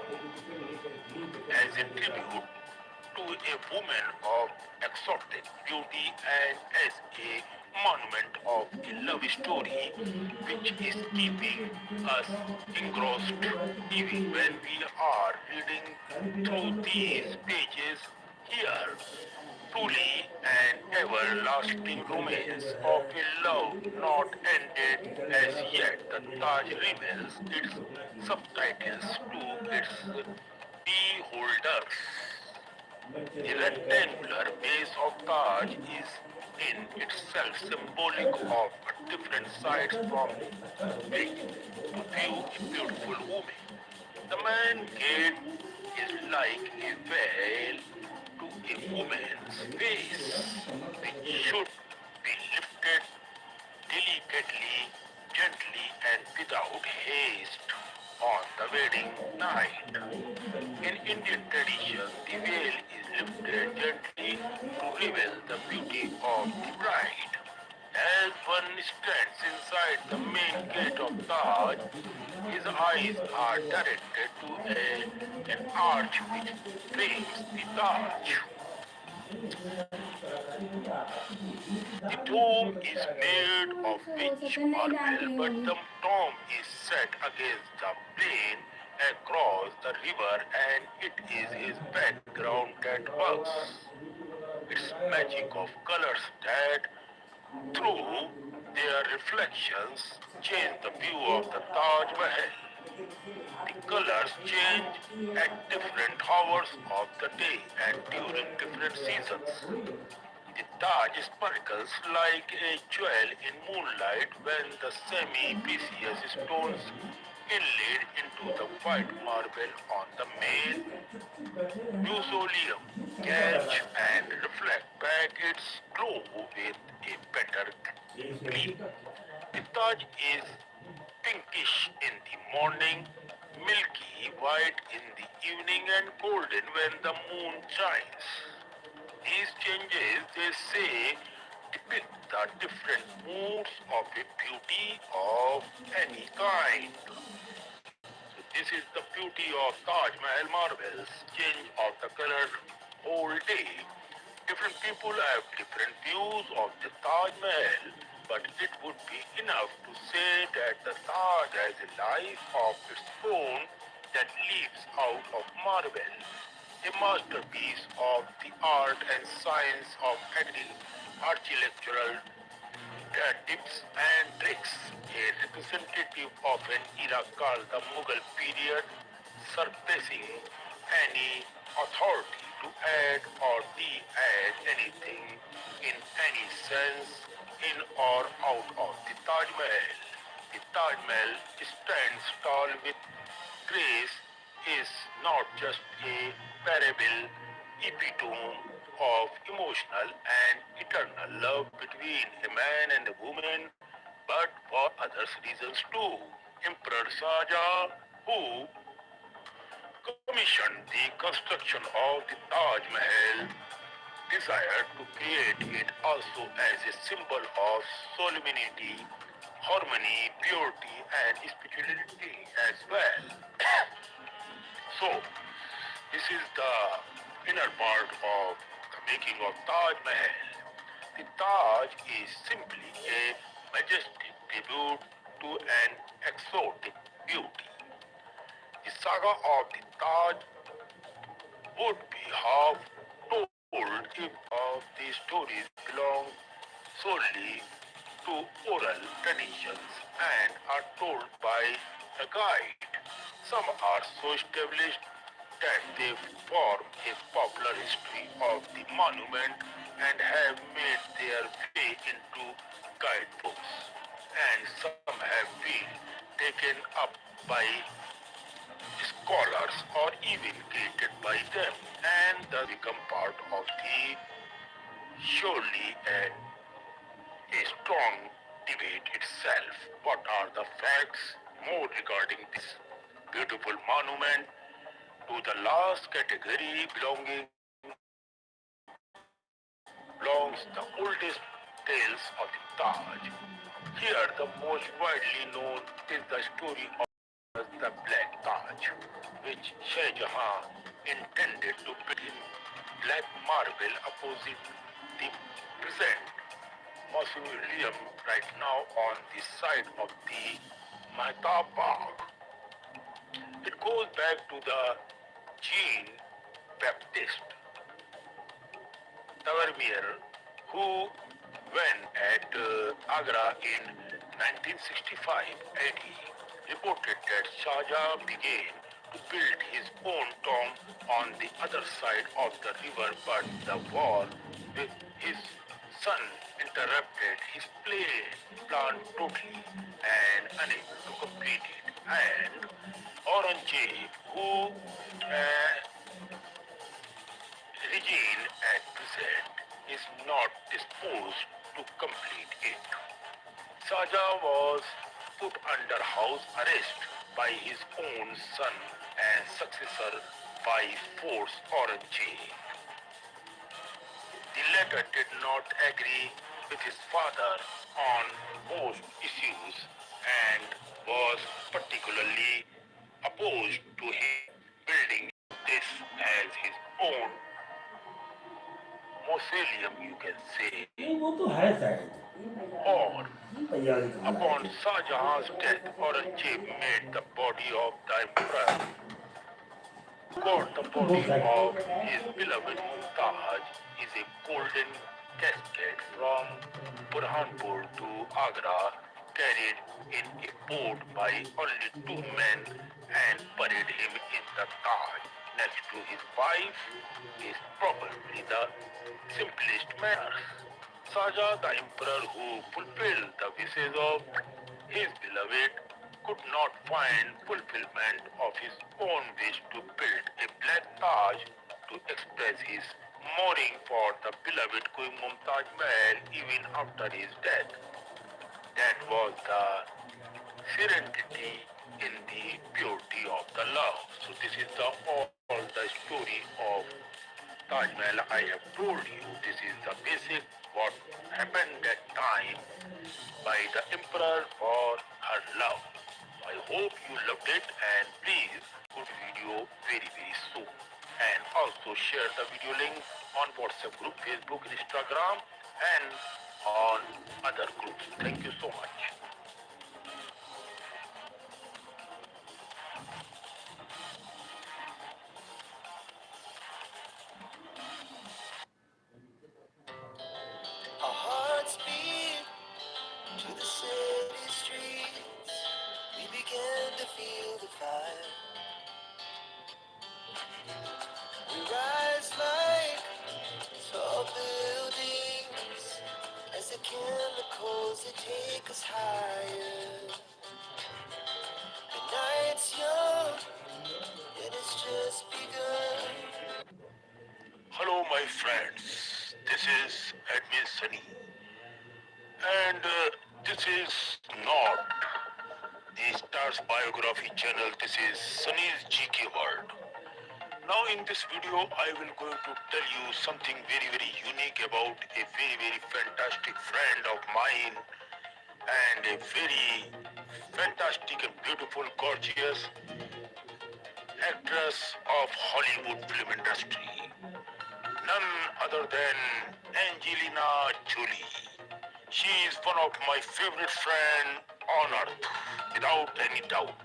As a tribute to a woman of exotic beauty and as a monument of a love story which is keeping us engrossed even when we are reading through these pages here. Truly an everlasting romance of a love not ended as yet. The Taj reveals its subtitles to its beholders. The rectangular base of Taj is in itself symbolic of a different side from which to view a beautiful woman. The man gate is like a veil to a woman's face, which should be lifted delicately, gently, and without haste on the wedding night. In Indian tradition, the veil is lifted gently to reveal the beauty of the bride. As one stands inside the main gate of Taj, his eyes are directed to an arch which frames the Taj. The tomb is made of rich marble, but the tomb is set against the plain across the river, and it is his background that works. Its magic of colors that, through their reflections, change the view of the Taj Mahal. The colors change at different hours of the day and during different seasons. The Taj sparkles like a jewel in moonlight when the semi-precious stones inlaid into the white marble on the main mausoleum catch and reflect back its glow with a better gleam. The Taj is pinkish in the morning, milky white in the evening, and golden when the moon shines. These changes, they say, depict the different moods of a beauty of any kind. So this is the beauty of Taj Mahal marbles, change of the color whole day. Different people have different views of the Taj Mahal, but it would be enough to say that the Taj has a life of its own that leaps out of marble, a masterpiece of the art and science of architectural tips and tricks, a representative of an era called the Mughal period, surpassing any authority to add or de-add anything in any sense in or out of the Taj Mahal. The Taj Mahal stands tall with grace, is not just a parable epitome of emotional and eternal love between a man and a woman, but for other reasons too. Emperor Shah, who commissioned the construction of the Taj Mahal, desired to create it also as a symbol of solemnity, harmony, purity, and spirituality as well. So, this is the inner part of the making of Taj Mahal. The Taj is simply a majestic tribute to an exotic beauty. The saga of the Taj would be half told if of mostly to oral traditions and are told by a guide. Some are so established that they form a popular history of the monument and have made their way into guidebooks. And some have been taken up by scholars or even created by them and thus become part of the surely a strong debate itself. What are the facts more regarding this beautiful monument? To the last category belongs the oldest tales of the Taj. Here the most widely known is the story of the Black Taj, which Shah Jahan intended to build in black marble opposite the present mausoleum right now on the side of the Mehtab Bagh. It goes back to the Jean Baptiste Tavernier, who, when at Agra in 1965 AD, reported that Shah Jahan began to build his own tomb on the other side of the river, but the war with his son interrupted his plan totally and unable to complete it. And Aurangzeb, who regime at present is not disposed to complete it. Saja was put under house arrest by his own son and successor by force Aurangzeb. The latter did not agree with his father on most issues and was particularly opposed to him building this as his own mausoleum, you can say, नहीं वो तो है शायद or तैयारी करना upon है Shah Jahan's death, Aurangzeb made the body of the emperor, got the तो हो body सकता of his beloved Mumtaz is a golden casket from Burhanpur to Agra, carried in a boat by only two men and buried him in the Taj next to his wife is probably the simplest manner. Saja, the emperor who fulfilled the wishes of his beloved, could not find fulfillment of his own wish to build a black Taj to express his mourning for the beloved Queen Mumtaz Mahal even after his death. That was the serenity in the purity of the love. So this is all the story of Taj Mahal I have told you. This is the basic what happened that time by the emperor for her love. I hope you loved it and please good video very soon. And also share the video link on WhatsApp group, Facebook, Instagram and on other groups. Thank you so much. Our hearts beat to the city streets. We began to feel the fire. We rise like tall buildings as the chemicals they take us higher. The night's young and it's just begun. Hello my friends, this is Admin Sunny and this is not the Stars Biography channel, this is Sunny's GK World. Now in this video I will going to tell you something very unique about a very fantastic friend of mine and a very fantastic and beautiful gorgeous actress of Hollywood film industry. None other than Angelina Jolie. She is one of my favorite friends on earth, without any doubt.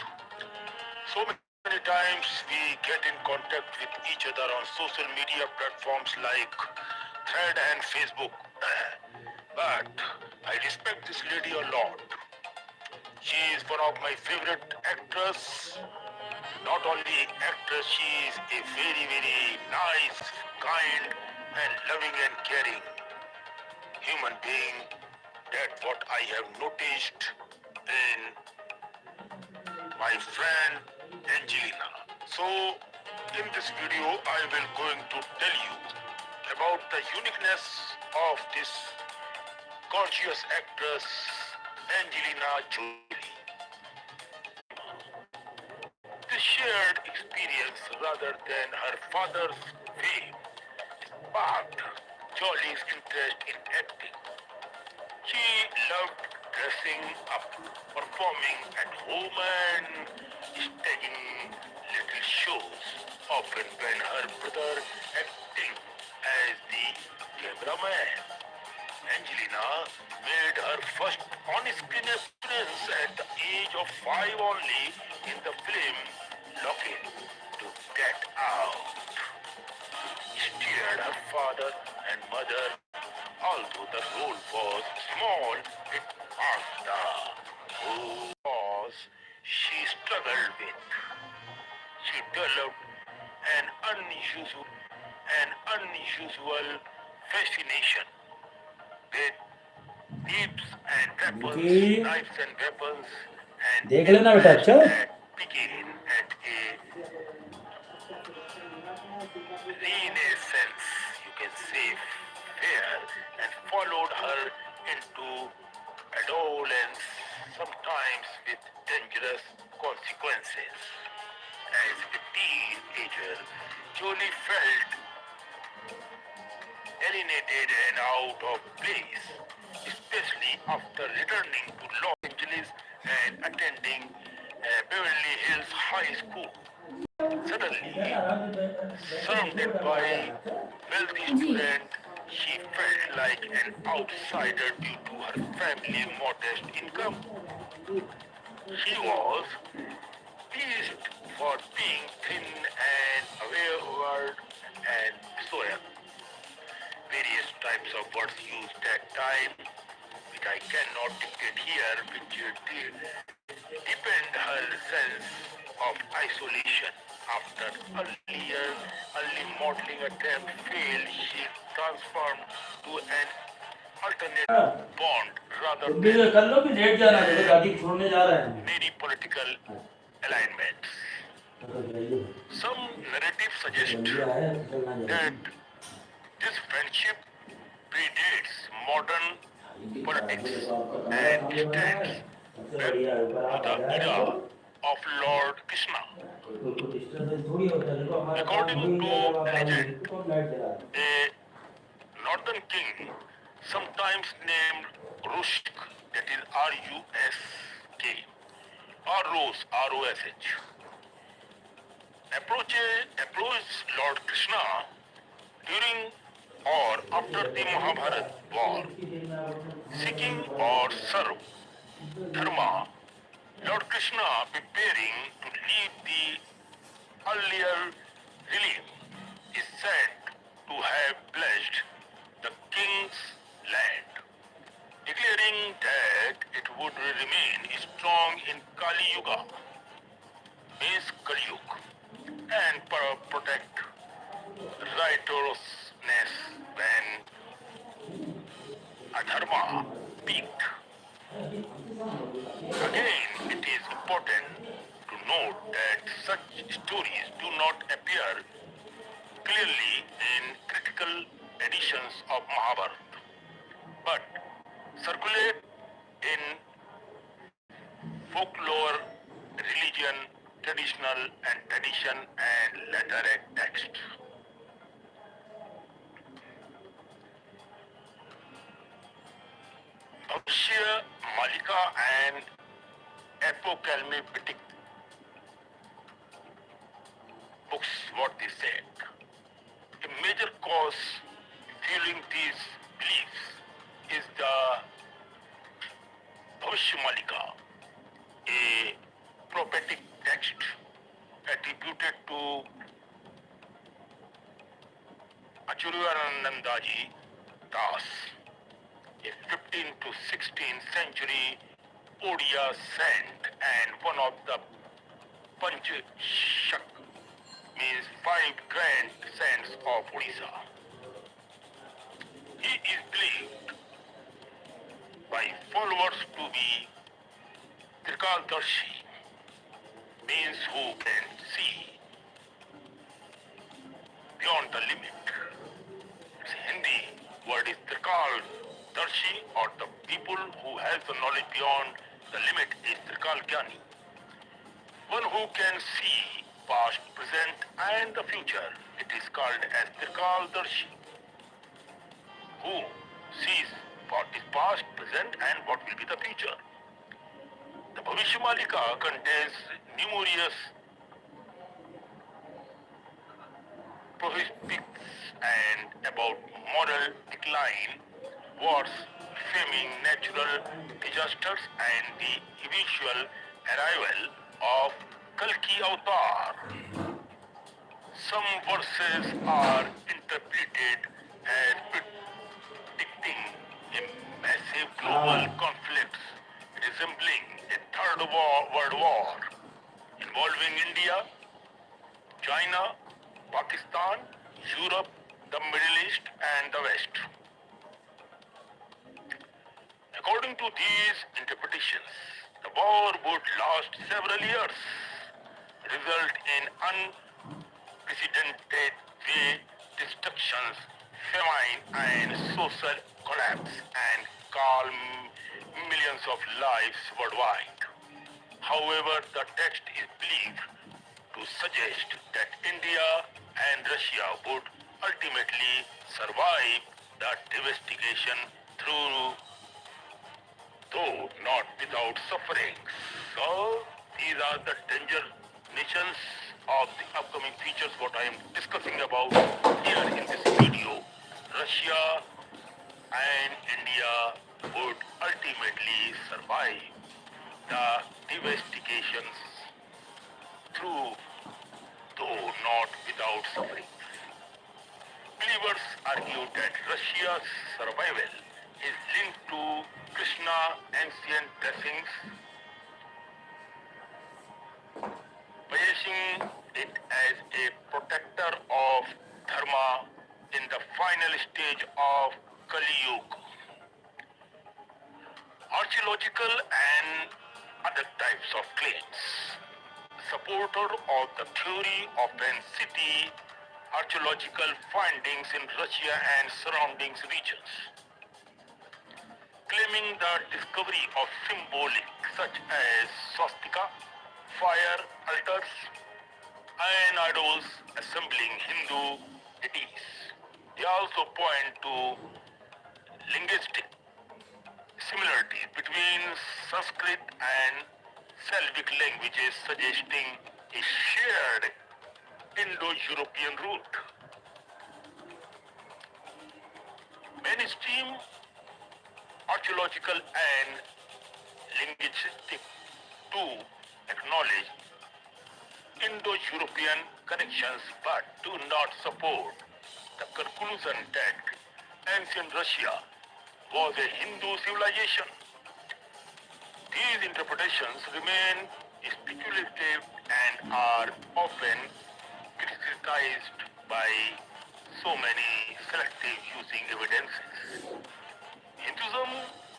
So many times we get in contact with each other on social media platforms like Thread and Facebook. But this lady a lot. She is one of my favorite actors. Not only actress, she is a very, very nice, kind, and loving and caring human being. That's what I have noticed in my friend Angelina. So, in this video, I will going to tell you about the uniqueness of this gorgeous actress Angelina Jolie. This shared experience rather than her father's fame sparked Jolie's interest in acting. She loved dressing up, performing at home and staging little shows, often when her brother acting as the cameraman. Angelina made her first on-screen appearance at the age of 5 only in the film Looking to Get Out. Steered her father and mother, although the role was small, it passed the cause she struggled with. She developed an unusual fascination with knives and weapons, Vicky, knives and weapons, and देख लेना बेटा अच्छा that began at a renaissance, you can say, fair, and followed her into adolescence, sometimes with dangerous consequences. As a teenager, Jolie felt alienated and out of place, especially after returning to Los Angeles and attending Beverly Hills High School. Suddenly, surrounded by wealthy students, she felt like an outsider due to her family's modest income. She was teased for being thin and awkward and so on. Various types of words used that time, which I cannot dictate here, which deepened her sense of isolation. After early modeling attempt failed, she transformed to an alternate bond rather तुम भी than कर लो कि late जाना देखो दादी छोड़ने जा रहा है many political alignments. Some narratives suggest that this friendship predates modern politics and extends back to the era of Lord Krishna. According to legend, a northern king, sometimes named Rushk, that is R-U-S-K, or Rose, R-O-S-H, approached Lord Krishna during or after the Mahabharata war, seeking or serve dharma. Lord Krishna, preparing to leave the earlier realm, is said to have blessed the king's land, declaring that it would remain strong in Kali Yuga, means Kali Yuga, and protect righteousness when adharma peaked. Again, it is important to note that such stories do not appear clearly in critical editions of Mahabharata, but circulate in folklore, religion, tradition, and later text. Bhavishya, Malika, and apocalyptic books, what they said. A major cause fueling these beliefs is the Bhavishya Malika, a prophetic text attributed to Acharyanandaji Das, a 15th to 16th century Odia saint and one of the Panchashak, means five grand saints of Odisha. He is believed by followers to be Trikaldarshi, means who can see beyond the limit. Its Hindi word is Trikaldarshi, or the people who has the knowledge beyond the limit is Trikalgyani. One who can see past, present and the future. It is called as Trikaldarshi, who sees what is past, present and what will be the future. The Bhavishyamalika contains numerous prophetics and about moral decline, wars, famine, natural disasters and the eventual arrival of Kalki Avatar. Some verses are interpreted as predicting a massive global conflict resembling a world war involving India, China, Pakistan, Europe, the Middle East and the West. According to these interpretations, the war would last several years, result in unprecedented destructions, famine and social collapse and calm millions of lives worldwide. However, the text is believed to suggest that India and Russia would ultimately survive the devastation through, though not without suffering. So, these are the danger nations of the upcoming features what I am discussing about here in this video. Russia and India would ultimately survive the devastations through, though not without suffering. Believers argue that Russia's survival is linked to Krishna ancient blessings, placing it as a protector of dharma in the final stage of Kali Yuga. Archaeological and other types of claims. Supporter of the theory of an city, archaeological findings in Russia and surrounding regions, claiming the discovery of symbolic such as swastika, fire altars, and idols assembling Hindu deities. They also point to linguistic similarities between Sanskrit and Slavic languages, suggesting a shared Indo-European root. Mainstream archaeological and linguistic too acknowledge Indo-European connections but do not support the conclusion that ancient Russia was a Hindu civilization. These interpretations remain speculative and are often criticized by so many selective using evidences. Hinduism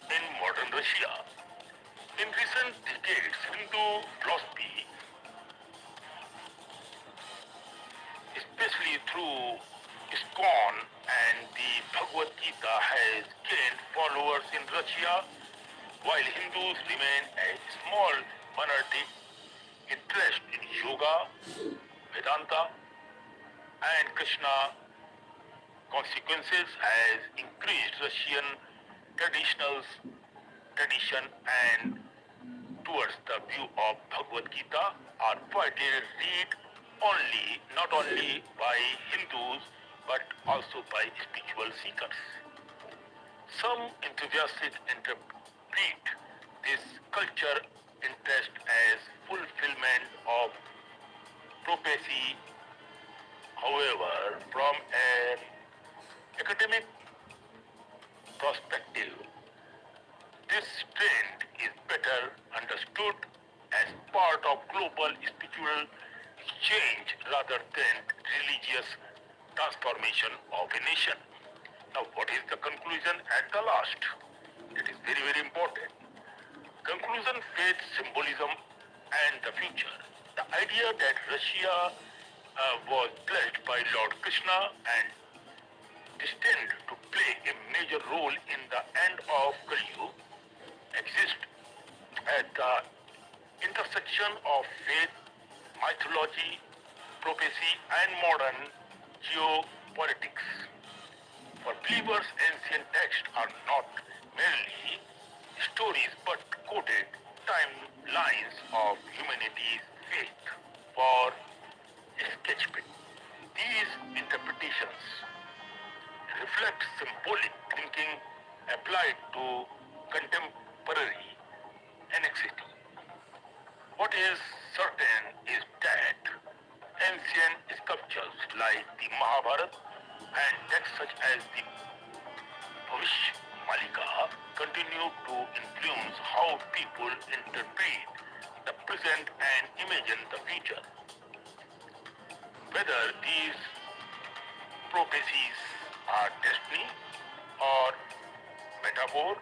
in modern Russia. In recent decades, Hindu philosophy, especially through ISKCON and the Bhagavad Gita, has gained followers in Russia, while Hindus remain a small minority. Interest in yoga, Vedanta, and Krishna consequences has increased Russian tradition and towards the view of Bhagavad Gita are widely read not only by Hindus but also by spiritual seekers. Some enthusiasts interpret this culture interest as fulfillment of prophecy. However, from an academic perspective, trend is better understood as part of global spiritual exchange rather than religious transformation of a nation. Now, what is the conclusion at the last? It is very, very important. Conclusion, faith, symbolism, and the future. The idea that Russia was blessed by Lord Krishna and destined to play a major role in the end of Kali Yuga exists at the intersection of faith, mythology, prophecy, and modern geopolitics. For believers, ancient texts are not merely stories but coded timelines of humanity's faith. For sketchbook, these interpretations reflect symbolic thinking applied to contemporary anxiety. What is certain is that ancient sculptures like the Mahabharata and texts such as the Bhavish Malika continue to influence how people interpret the present and imagine the future. Whether these prophecies are destiny or metaphor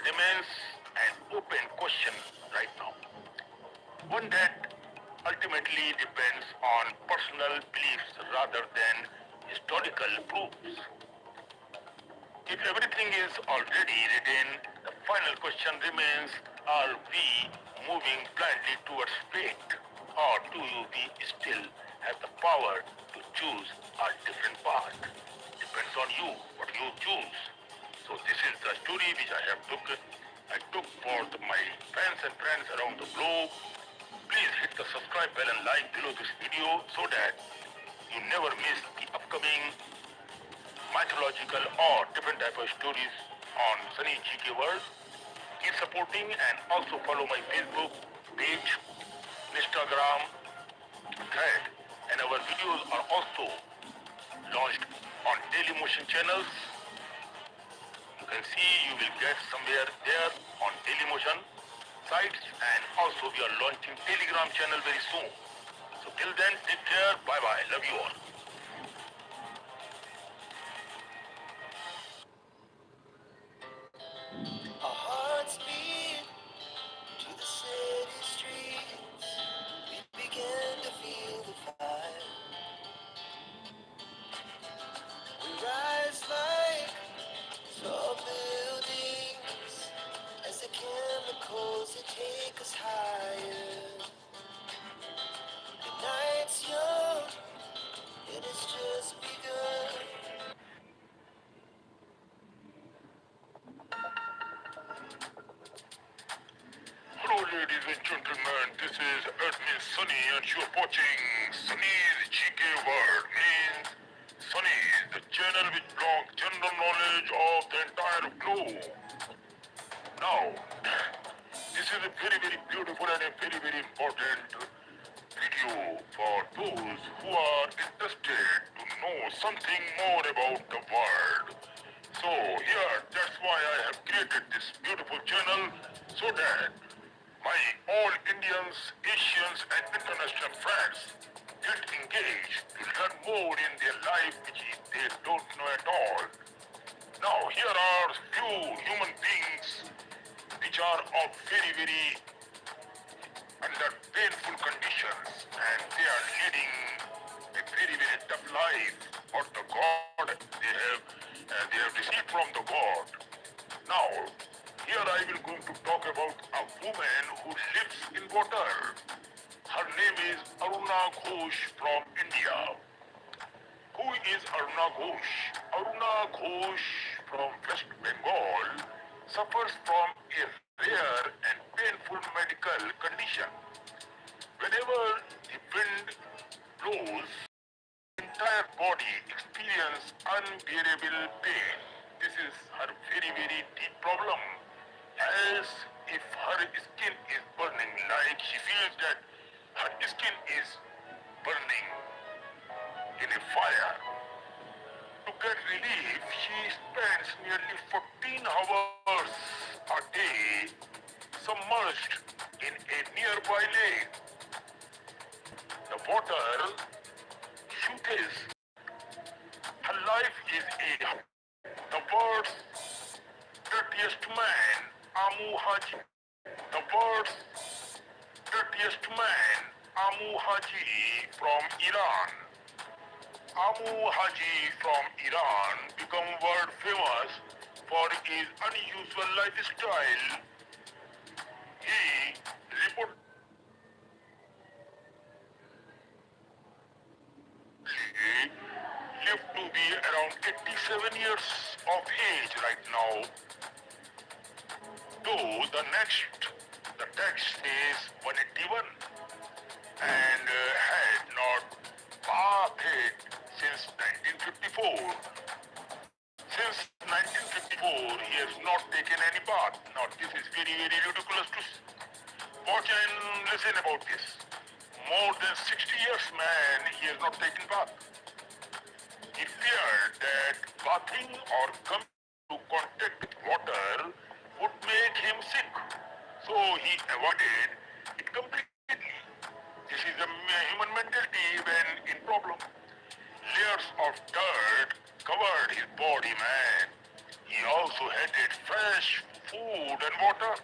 remains an open question right now. One that ultimately depends on personal beliefs rather than historical proofs. If everything is already written, the final question remains, are we moving blindly towards fate, or do we still have the power to choose a different path? Depends on you, what you choose. So this is the story which I took for my fans and friends around the globe. Please hit the subscribe bell and like below this video so that you never miss the upcoming mythological or different type of stories on Sunny GK World. Keep supporting and also follow my Facebook page, Instagram, thread, and our videos are also launched on Daily Motion channels. You can see you will get somewhere there on Daily Motion sites, and also we are launching Telegram channel very soon. So till then, take care, bye bye, love you all. Our hearts beat to the city streets. We began to feel the fire. We rise like tall buildings as the chemicals that take us higher. The night's young, it has just begun. Hello ladies and gentlemen, this is Admin Sunny and you're watching Sunny's GK World. Means Sunny is the channel which blogs general knowledge of the entire globe. Now, this is a very very beautiful and a very very important video for those who are interested to know something more about the world. So here, that's why I have created this beautiful channel so that my all Indians, Asians and international friends get engaged to learn more in their life which they don't know at all. Now here are few human beings which are of very very under painful conditions and they are leading a very very tough life for the God they have received from the God. Now here I will going to talk about a woman who lives in water. Her name is Aruna Ghosh from India. Who is Aruna Ghosh? Aruna Ghosh from West Bengal suffers from a rare and painful medical condition. Whenever the wind blows, entire body experience unbearable pain. This is her very very deep problem. As if her skin is burning, like she feels that her skin is burning in a fire. To get relief, she spends nearly 14 hours a day submerged in a nearby lake. The water soothes. Her life is a the world's dirtiest man, Amu Haji. The world's dirtiest man, Amu Haji from Iran. Amu Haji from Iran became world famous for his unusual lifestyle. He reportedly lived to be around 87 years of age right now, though the text says 181 and had not bathed since 1954. Since 1954, he has not taken any bath. Now, this is very, very ridiculous to watch and listen about this. More than 60 years, man, he has not taken bath. He feared that bathing or coming to contact with water would make him sick, so he avoided it completely. This is a human mentality when in problem. Layers of dirt covered his body, man. He also hated fresh food and water.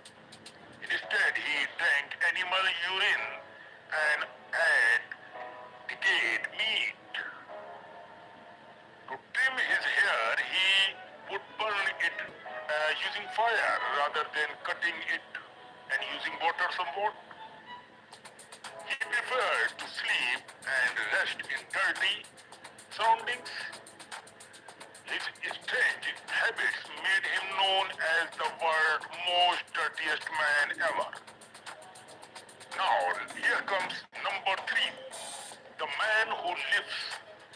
Instead, he drank animal urine and ate decayed meat. To trim his hair, he would burn it using fire rather than cutting it and using water somewhat. He preferred to sleep and rest in dirty surroundings. His strange habits made him known as the world's most dirtiest man ever. Now, here comes number 3. The man who lives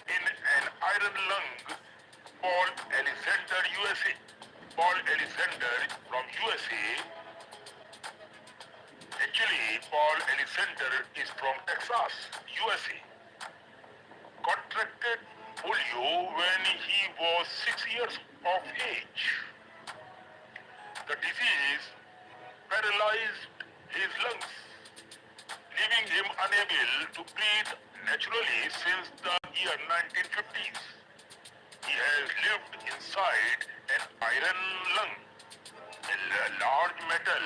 in an iron lung, Paul Alexander, USA. Paul Alexander from USA. Actually, Paul Alexander is from Texas, USA. Contracted polio when he was 6 years of age. The disease paralyzed his lungs, leaving him unable to breathe naturally since the year 1950s. He has lived inside an iron lung, a large metal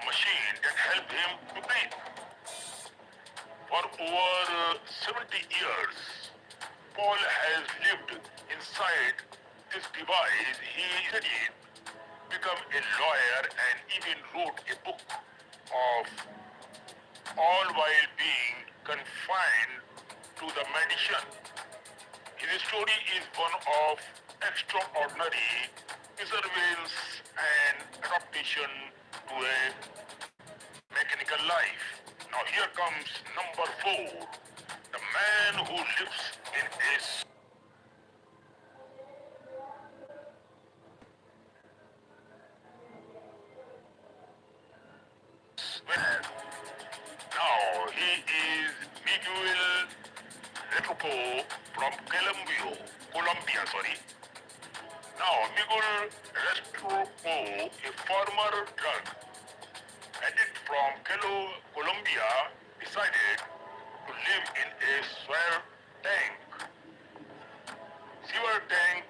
machine that helped him to breathe. For over 70 years, Paul has lived inside this device. He studied, became a lawyer, and even wrote a book of all while being confined to the medicine. His story is one of extraordinary perseverance and adaptation to a mechanical life. Now here comes number 4. The man who lives in a swamp. Now he is Miguel Retruco from Colombia. Now Miguel Retruco, a former drug addict from Colombia, decided to live in a sewer tank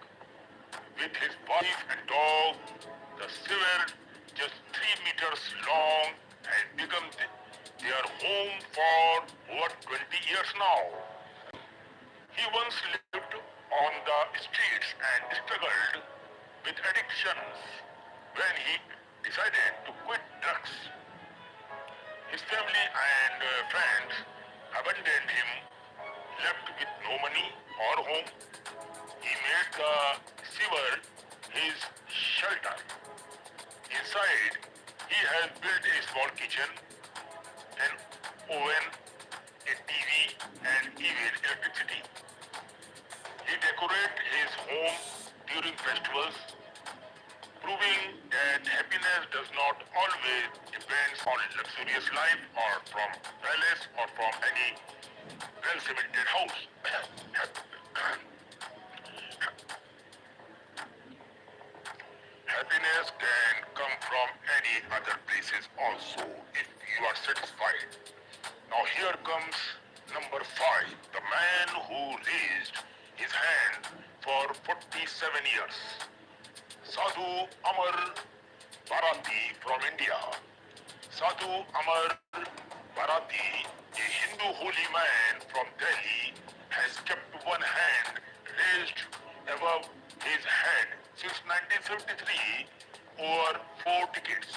with his wife and dog. The sewer just 3 meters long and become their home for over 20 years now. He once lived on the streets and struggled with addictions. When he decided to quit drugs, his family and friends abandoned him, left with no money or home. He made the sewer his shelter. Inside, he has built a small kitchen, an oven, a TV, and even electricity. He decorates his home during festivals, proving that happiness does not always depend on luxurious life or from palace or from any well-cemented house. Happiness can come from pieces also, if you are satisfied. Now here comes number 5, the man who raised his hand for 47 years. Sadhu Amar Bharati from India. Sadhu Amar Bharati, a Hindu holy man from Delhi, has kept one hand raised above his head since 1973, over 4 decades.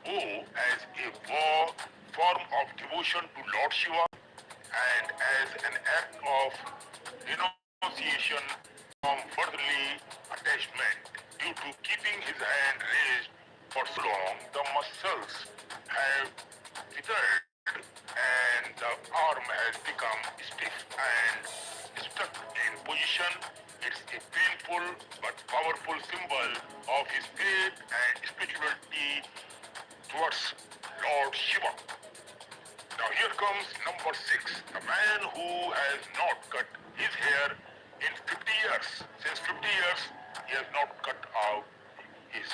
Who, as a form of devotion to Lord Shiva and as an act of renunciation from worldly attachment, due to keeping his hand raised for so long, the muscles have withered and the arm has become stiff and stuck in position. It's a painful but powerful symbol of his faith and spirituality towards Lord Shiva. Now here comes number 6, the man who has not cut his hair in 50 years. Since 50 years, he has not cut out his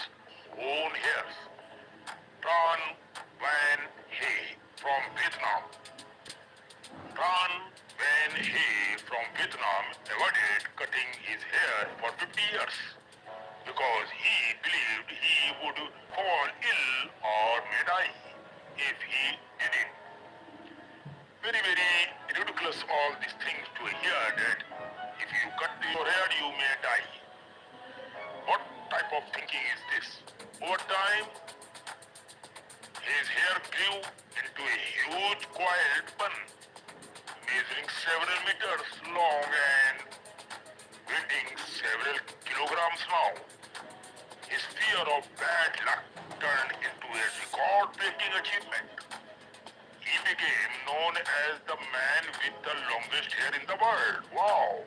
own hairs. Tran Van He from Vietnam. Tran Van He from Vietnam avoided cutting his hair for 50 years because he believed he would fall ill or may die if he did it. Very, very ridiculous all these things to hear that if you cut your hair you may die. What type of thinking is this? Over time, his hair grew into a huge coiled bun, measuring several meters long and weighing several kilograms now. His fear of bad luck turned into a record-breaking achievement. He became known as the man with the longest hair in the world. Wow!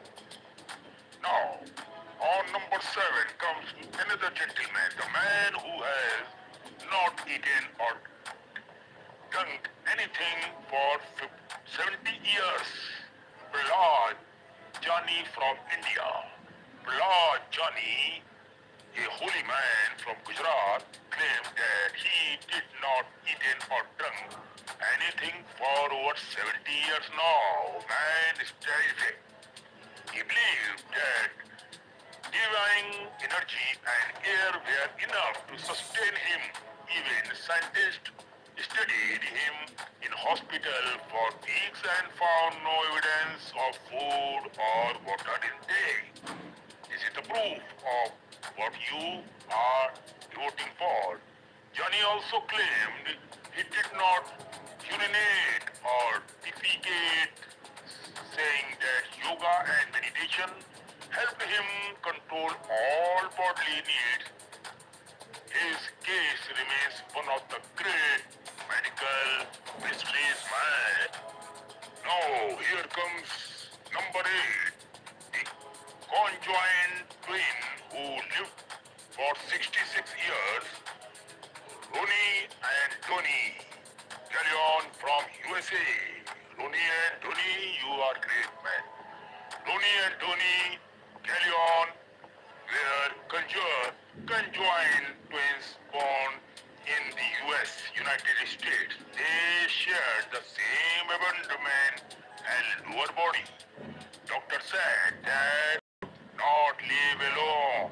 Now, on number 7 comes another gentleman, the man who has not eaten or drunk anything for 70 years. Prahlad Jani from India. Prahlad Jani, a holy man from Gujarat, claimed that he did not eaten or drunk anything for over 70 years now. Man is terrific. He believed that divine energy and air were enough to sustain him. Even scientists studied him in hospital for weeks and found no evidence of food or water intake. This is the proof of what you are voting for. Johnny also claimed he did not urinate or defecate, saying that yoga and meditation helped him control all bodily needs. His case remains one of the great medical mysteries, man. Now, here comes number 8, the conjoined twin who lived for 66 years, Rooney and Tony Gallion from USA. Rooney and Tony, you are great, man. Rooney and Tony Gallion were conjoined twins born in the US, United States. They shared the same abdomen and lower body. Doctor said that not live alone.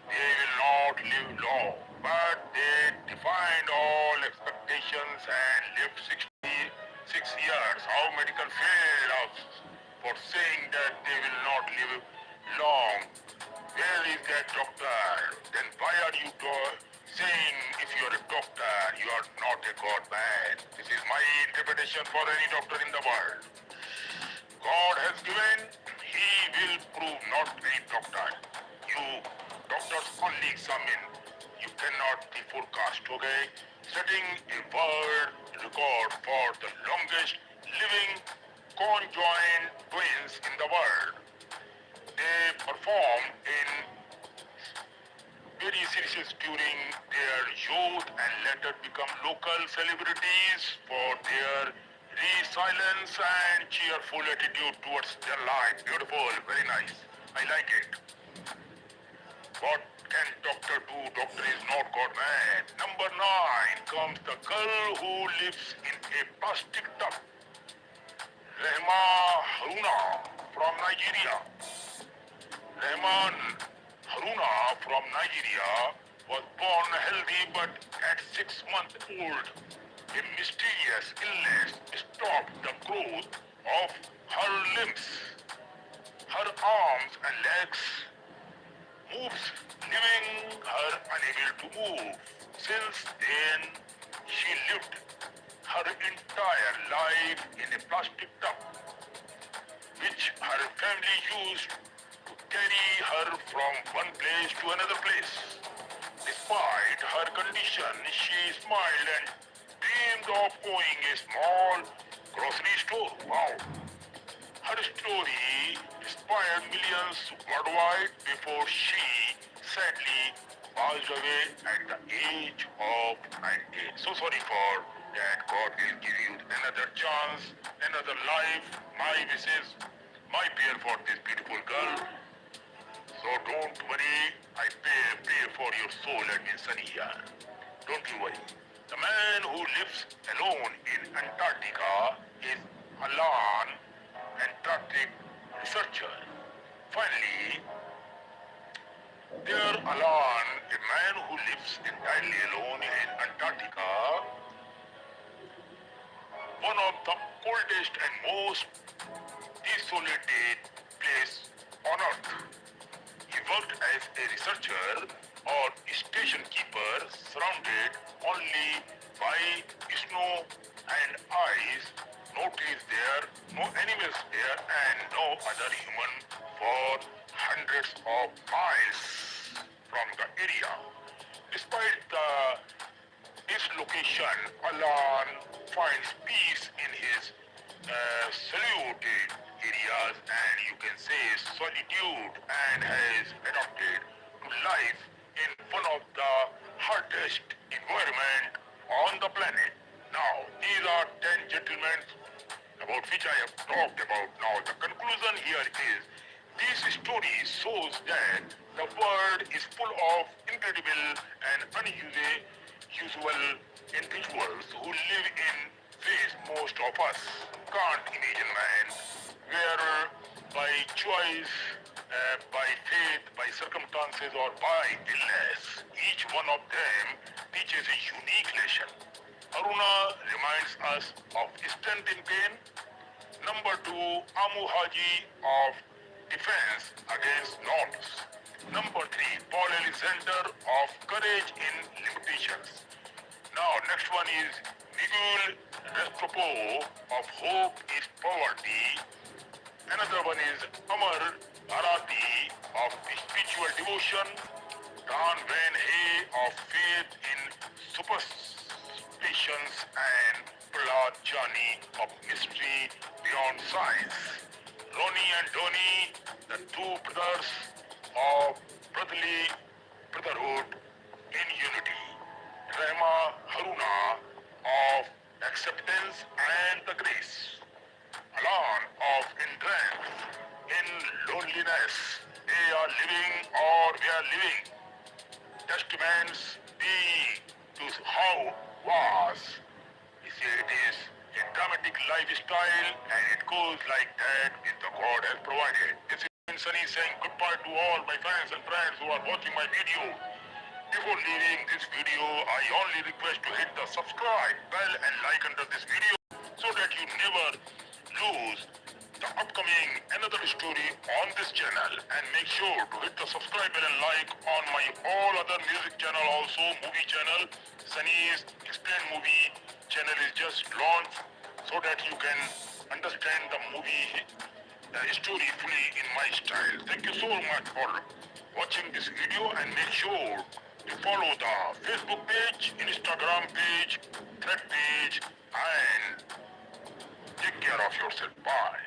They will not live long, but they defied all expectations and lived 66 years. How medical failed us for saying that they will not live long. Where is that doctor? Then why are you saying if you are a doctor, you are not a god man? This is my interpretation for any doctor in the world. God has given, he will prove not any doctor. You doctors only examine. You cannot be forecast, okay? Setting a world record for the longest living conjoined twins in the world. They perform in very serious during their youth and later become local celebrities for their resilience and cheerful attitude towards their life. Beautiful, very nice. I like it. What can doctor do? Doctor is not God, man. Number 9 comes the girl who lives in a plastic tub. Rehma Haruna from Nigeria. Rehman Haruna from Nigeria was born healthy, but at 6 months old, a mysterious illness stopped the growth of her limbs. Her arms and legs moves, leaving her unable to move. Since then, she lived her entire life in a plastic tub, which her family used to carry her from one place to another place. Despite her condition, she smiled and dreamed of owning a small grocery store. Wow! Her story inspired millions worldwide before she sadly passed away at the age of 19. So sorry for that. God will give you another chance, another life. My wishes, my prayer for this beautiful girl. So don't worry, I pray for your soul and in sunny here. Don't you worry. The man who lives alone in Antarctica is Alan, Antarctic researcher. Finally, there Alan, a man who lives entirely alone in Antarctica, one of the coldest and most desolated place on earth. He worked as a researcher or station keeper, surrounded only by snow and ice. No trees there, no animals there, and no other human for hundreds of miles from the area. Despite this location, Alan finds peace in his secluded areas, and you can say solitude, and has adapted to life in one of the hottest environment on the planet. Now, these are 10 gentlemen about which I have talked about. Now, the conclusion here is this story shows that the world is full of incredible and unusual individuals who live in ways most of us can't imagine, man. Where by choice, by faith, by circumstances, or by illness, each one of them teaches a unique lesson. Aruna reminds us of strength in pain. Number 2, Amu Haji of defense against norms. Number 3, Paul Alexander of courage in limitations. Now, next one is Miguel Restrepo of hope is poverty. Another one is Amar Arati of spiritual devotion. Dan Van Hay of faith in superstitions, and Prahlad Jani of mystery beyond science. Ronnie and Donnie, the two brothers of brotherhood in unity. Rehma Haruna of acceptance and the grace. Alan of endurance in loneliness. They are living or we are living. Testaments be to how was. He said it is a dramatic lifestyle and it goes like that if the God has provided. This is Sunny saying goodbye to all my fans and friends who are watching my video. Before leaving this video, I only request to hit the subscribe bell and like under this video so that you never lose the upcoming another story on this channel, and make sure to hit the subscribe bell and like on my all other music channel, also movie channel. Sunny's Explain Movie channel is just launched so that you can understand the movie story fully in my style. Thank you so much for watching this video, and make sure to follow the Facebook page, Instagram page, Thread page, and take care of yourself. Bye.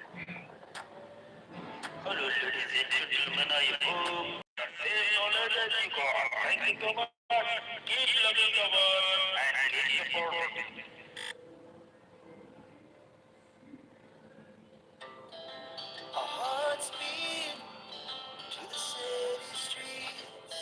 Hello, ladies and gentlemen. I hope that same knowledge as you got. Thank you so much. Keep loving the world and keep supporting. Our hearts beat to the city streets.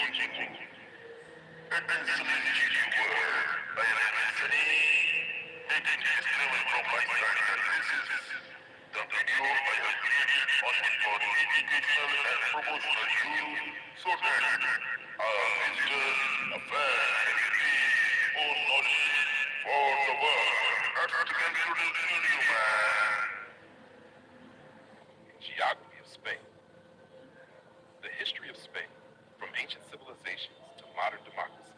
Geography of Spain. The history of Spain, from ancient civilizations to modern democracy.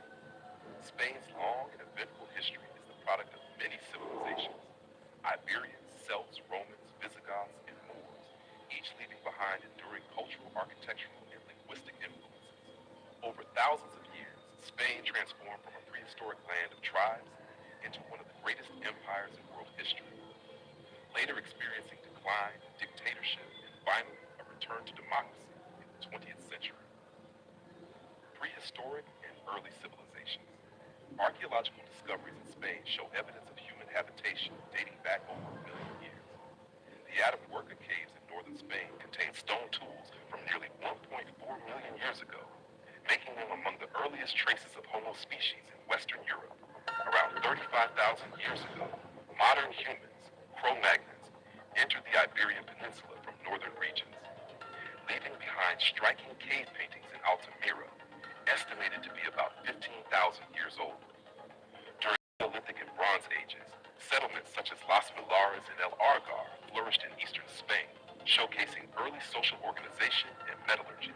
Spain's long and eventful history is the product of many civilizations: Iberians, Celts, Romans, Visigoths, and Moors, each leaving behind enduring cultural, architectural, and linguistic influences. Over thousands of years, Spain transformed from a prehistoric land of tribes into one of the greatest empires in world history, later experiencing decline, dictatorship, and finally a return to democracy in the 20th century. Prehistoric and early civilizations. Archaeological discoveries in Spain show evidence of human habitation dating back over a million years. The Atapuerca caves in northern Spain contain stone tools from nearly 1.4 million years ago, making them among the earliest traces of Homo species in Western Europe. Around 35,000 years ago, modern humans, Cro-Magnons, entered the Iberian Peninsula from northern regions, leaving behind striking cave paintings in Altamira, estimated to be about 15,000 years old. During the Neolithic and Bronze Ages, settlements such as Las Milares and El Argar flourished in eastern Spain, showcasing early social organization and metallurgy.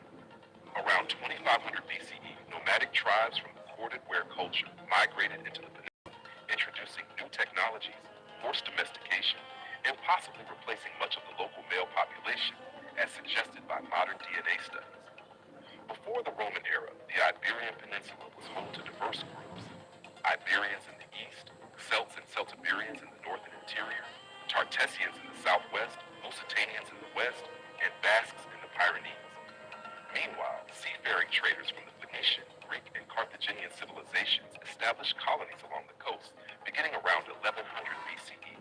Around 2500 BCE, nomadic tribes from the corded ware culture migrated into the peninsula, introducing new technologies, forced domestication, and possibly replacing much of the local male population, as suggested by modern DNA studies. Before the Roman era, the Iberian Peninsula was home to diverse groups: Iberians in the east, Celts and Celtiberians in the north and interior, Tartessians in the southwest, Lusitanians in the west, and Basques in the Pyrenees. Meanwhile, seafaring traders from the Phoenician, Greek, and Carthaginian civilizations established colonies along the coast, beginning around 1100 BCE.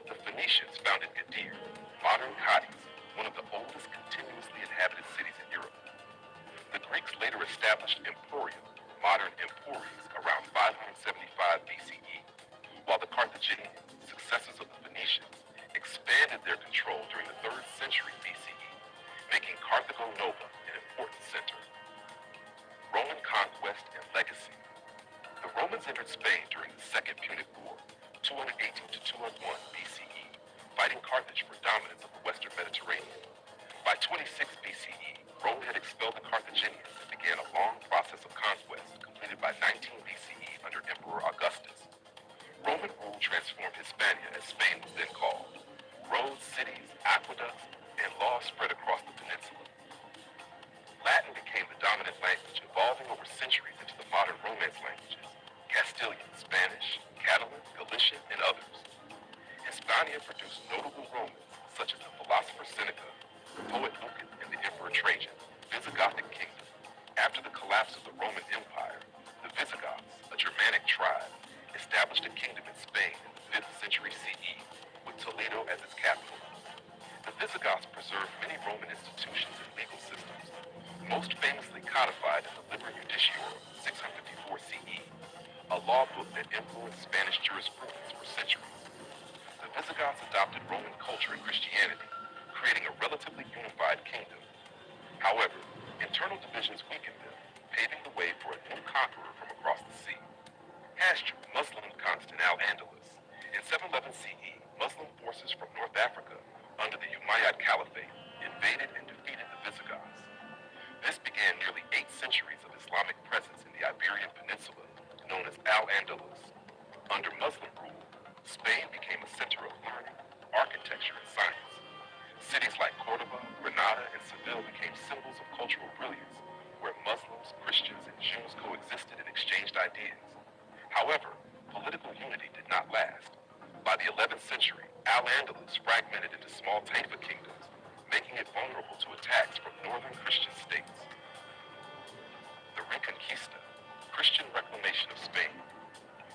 The Phoenicians founded Gadir, modern Cadiz, one of the oldest continuously inhabited cities in Europe. The Greeks later established Emporium, modern Empories, around 575 BCE, while the Carthaginians, successors of the Phoenicians, expanded their control during the 3rd century BCE, making Carthago Nova an important center. Roman conquest and legacy. The Romans entered Spain during the Second Punic War, 218 to 201 BCE, fighting Carthage for dominance of the Western Mediterranean. By 26 BCE, Rome had expelled the Carthaginians and began a long process of conquest, completed by 19 BCE under Emperor Augustus. Roman rule transformed Hispania, as Spain was then called. Roads, cities, aqueducts, and laws spread across the peninsula. Latin became the dominant language, evolving over centuries into the modern Romance languages: Castilian, Spanish, Catalan, Galician, and others. Hispania produced notable Romans, such as the philosopher Seneca, the poet Lucan, and the Emperor Trajan. Visigothic kingdom. After the collapse of the Roman Empire, the Visigoths, a Germanic tribe, established a kingdom in Spain in the 5th century CE, with Toledo as its capital. The Visigoths preserved many Roman institutions and legal systems, most famously codified in the Liber Judiciorum, 654 CE, a law book that influenced Spanish jurisprudence for centuries. The Visigoths adopted Roman culture and Christianity, creating a relatively unified kingdom. However, internal divisions weakened them, paving the way for a new conqueror from across the sea. Hasdrubal, Muslim Constantine al-Andalus. In 711 CE, Muslim forces from North Africa, under the Umayyad Caliphate, invaded and defeated the Visigoths. This began nearly 8 centuries of Islamic presence in the Iberian Peninsula, known as Al-Andalus. Under Muslim rule, Spain became a center of learning, architecture, and science. Cities like Cordoba, Granada, and Seville became symbols of cultural brilliance, where Muslims, Christians, and Jews coexisted and exchanged ideas. However, political unity did not last. By the 11th century, Al-Andalus fragmented into small Taifa kingdoms, making it vulnerable to attacks from northern Christian states. The Reconquista, Christian reclamation of Spain.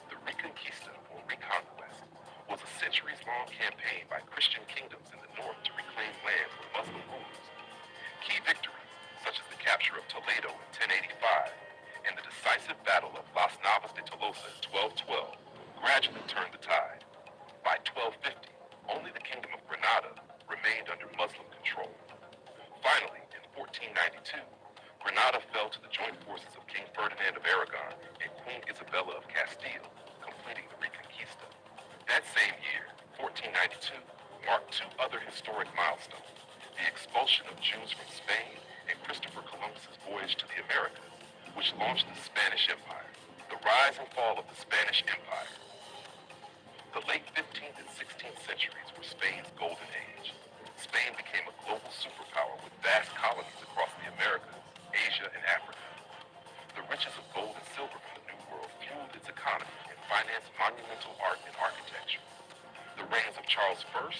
The Reconquista, or Reconquest, was a centuries-long campaign by Christian kingdoms in the north to reclaim land from Muslim rulers. Key victories, such as the capture of Toledo in 1085 milestone, the expulsion of Jews from Spain and Christopher Columbus's voyage to the Americas, which launched the Spanish Empire, the rise and fall of the Spanish Empire. The late 15th and 16th centuries were Spain's golden age. Spain became a global superpower with vast colonies across the Americas, Asia, and Africa. The riches of gold and silver from the New World fueled its economy and financed monumental art and architecture. The reigns of Charles I,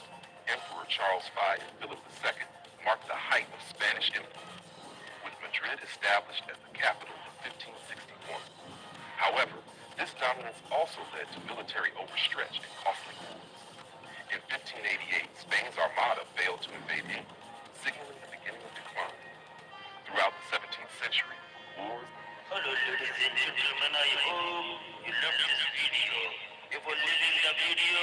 Emperor Charles V, and Philip II marked the height of Spanish influence, with Madrid established as the capital in 1561. However, this dominance also led to military overstretch and costly wars. In 1588, Spain's Armada failed to invade England, signaling the beginning of decline. Throughout the 17th century, wars. Hello, ladies and gentlemen, I hope you love this video. If you're leaving the video,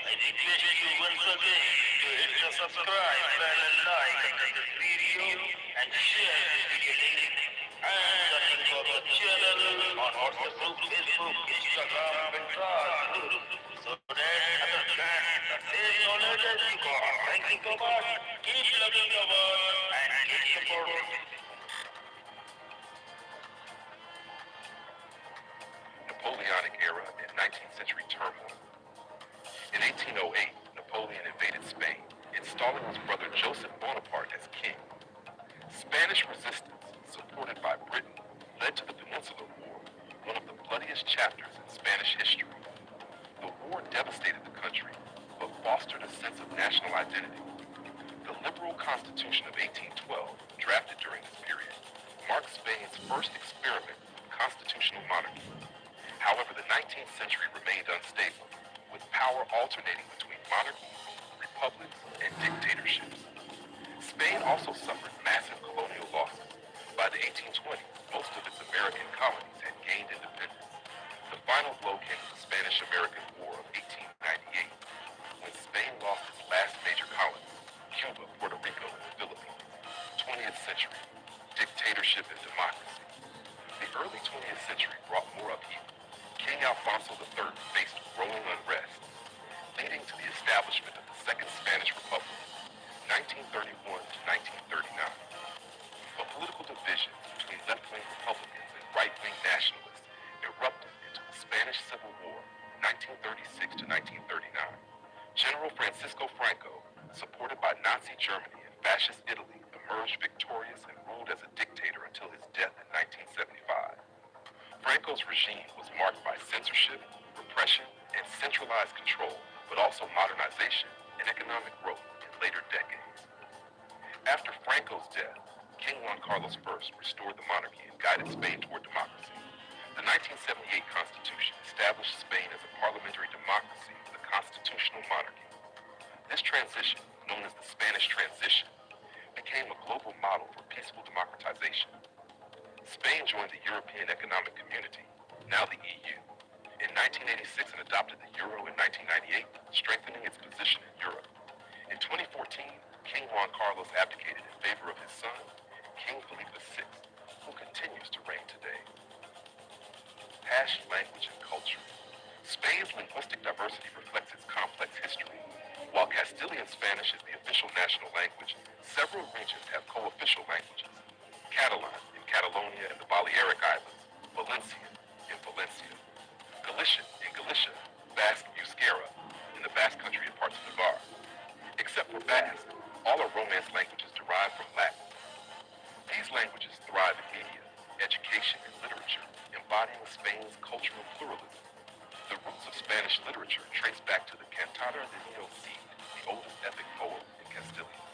I request you once again to hit the subscribe button and like this video and share this video link and the link of the channel on WhatsApp group, Facebook, Instagram, Pinterest group, so that others can save knowledge as you go. Thank you so much. Keep loving the world and keep supporting it. Napoleonic era and 19th century turmoil. In 1808, Napoleon invaded Spain, installing his brother Joseph Bonaparte as king. Spanish resistance, supported by Britain, led to the Peninsular War, one of the bloodiest chapters in Spanish history. The war devastated the country, but fostered a sense of national identity. The liberal Constitution of 1812, drafted during this period, marked Spain's first experiment with constitutional monarchy. However, the 19th century remained unstable, with power alternating between monarchies, republics, and dictatorships. Spain also suffered massive colonial losses. By the 1820s, most of its American colonies had gained independence. The final blow came with the Spanish-American War of 1898, when Spain lost its last major colonies, Cuba, Puerto Rico, and the Philippines. 20th century, dictatorship and democracy. The early 20th century brought more upheaval. King Alfonso III faced growing unrest, leading to the establishment of the Second Spanish Republic, 1931 to 1939. But political divisions between left-wing Republicans and right-wing nationalists erupted into the Spanish Civil War, 1936 to 1939. General Francisco Franco, supported by Nazi Germany and fascist Italy, emerged victorious and ruled as a dictator until his death in 1975. Franco's regime was marked by censorship, repression, and centralized control, but also modernization and economic growth in later decades. After Franco's death, King Juan Carlos I restored the monarchy and guided Spain toward democracy. The 1978 Constitution established Spain as a parliamentary democracy with a constitutional monarchy. This transition, known as the Spanish Transition, became a global model for peaceful democratization. Spain joined the European Economic Community, now the EU, in 1986 and adopted the euro in 1998, strengthening its position in Europe. In 2014, King Juan Carlos abdicated in favor of his son, King Felipe VI, who continues to reign today. Hash language and culture. Spain's linguistic diversity reflects its complex history. While Castilian Spanish is the official national language, several regions have co-official languages. Catalan in Catalonia and the Balearic Islands, Valencian in Valencia, Galician in Galicia, Basque Euskera in the Basque Country and parts of Navarre. Except for Basque, all are Romance languages derived from Latin. These languages thrive in media, education, and literature, embodying Spain's cultural pluralism. The roots of Spanish literature trace back to the Cantada de Nino Cid, the oldest epic poem in Castilian.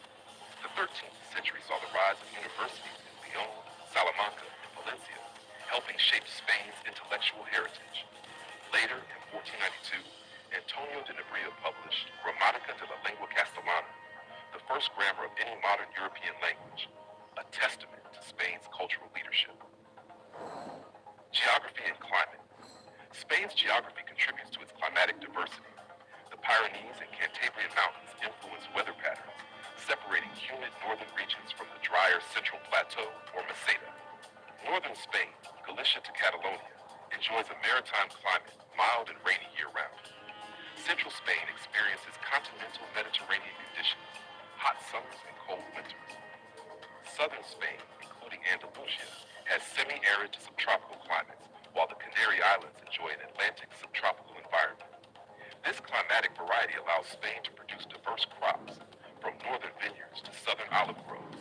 The 13th century saw the rise of universities in León, Salamanca, and Valencia, helping shape Spain's intellectual heritage. Later, in 1492, Antonio de Nebria published Gramática de la Lengua Castellana, the first grammar of any modern European language, a testament to Spain's cultural leadership. Geography and climate. Spain's geography contributes to its climatic diversity. The Pyrenees and Cantabrian Mountains influence weather patterns, separating humid northern regions from the drier central plateau or meseta. Northern Spain, Galicia to Catalonia, enjoys a maritime climate, mild and rainy year-round. Central Spain experiences continental Mediterranean conditions, hot summers and cold winters. Southern Spain, including Andalusia, has semi-arid to subtropical climates, while the Canary Islands enjoy an Atlantic subtropical environment. This climatic variety allows Spain to produce diverse crops, from northern vineyards to southern olive groves,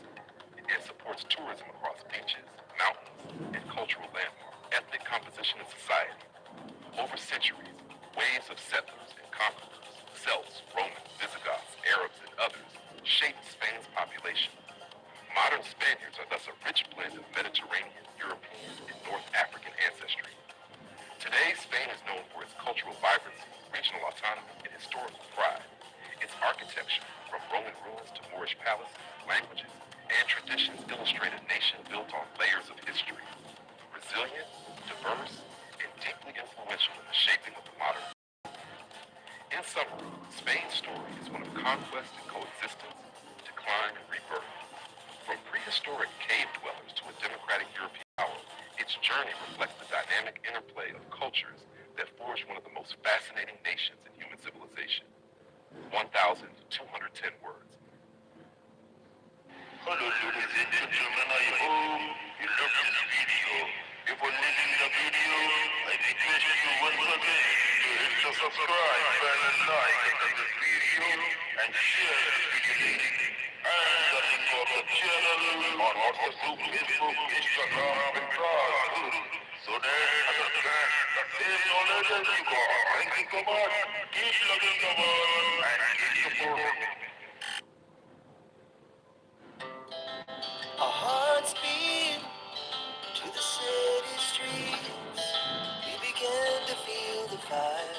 and supports tourism across beaches, mountains, and cultural landmarks. Ethnic composition of society. Over centuries, waves of settlers and conquerors, Celts, Romans, Visigoths, Arabs, and others, shaped Spain's population. Modern Spaniards are thus a rich blend of Mediterranean, European, and North African ancestry. Today, Spain is known for its cultural vibrancy, regional autonomy, and historical pride. Its architecture, from Roman ruins to Moorish palaces, languages, and traditions illustrate a nation built on layers of history. Resilient, diverse, and deeply influential in the shaping of the modern world. In summary, Spain's story is one of conquest and coexistence, decline and rebirth. From prehistoric cave dwellers to a democratic European power, its journey reflects the dynamic interplay of cultures that forged one of the most fascinating nations in human civilization. 1,210 words. Hello, ladies and gentlemen, I hope you love this video. Before leaving the video, I request you once again to hit the subscribe button and like this video and share this video link and the link of the channel on WhatsApp group, Facebook, Instagram, and Facebook so that others can the same knowledge as you got. Thank you so much. Keep loving the world and keep supporting. Our hearts beat to the city streets. We began to feel the fire.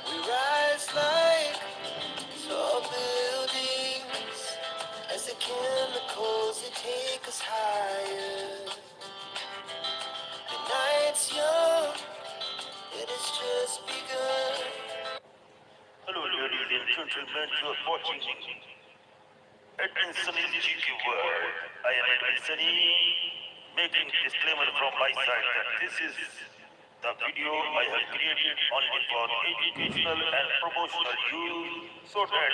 We rise like tall buildings as the chemicals they take us higher. The night's young, it has just begun. Hello, ladies and gentlemen, you are watching Edwin Sunny's GQ World. I am Edwin Sunny, making disclaimer from my side that this is the video I have created only for educational and promotional use so that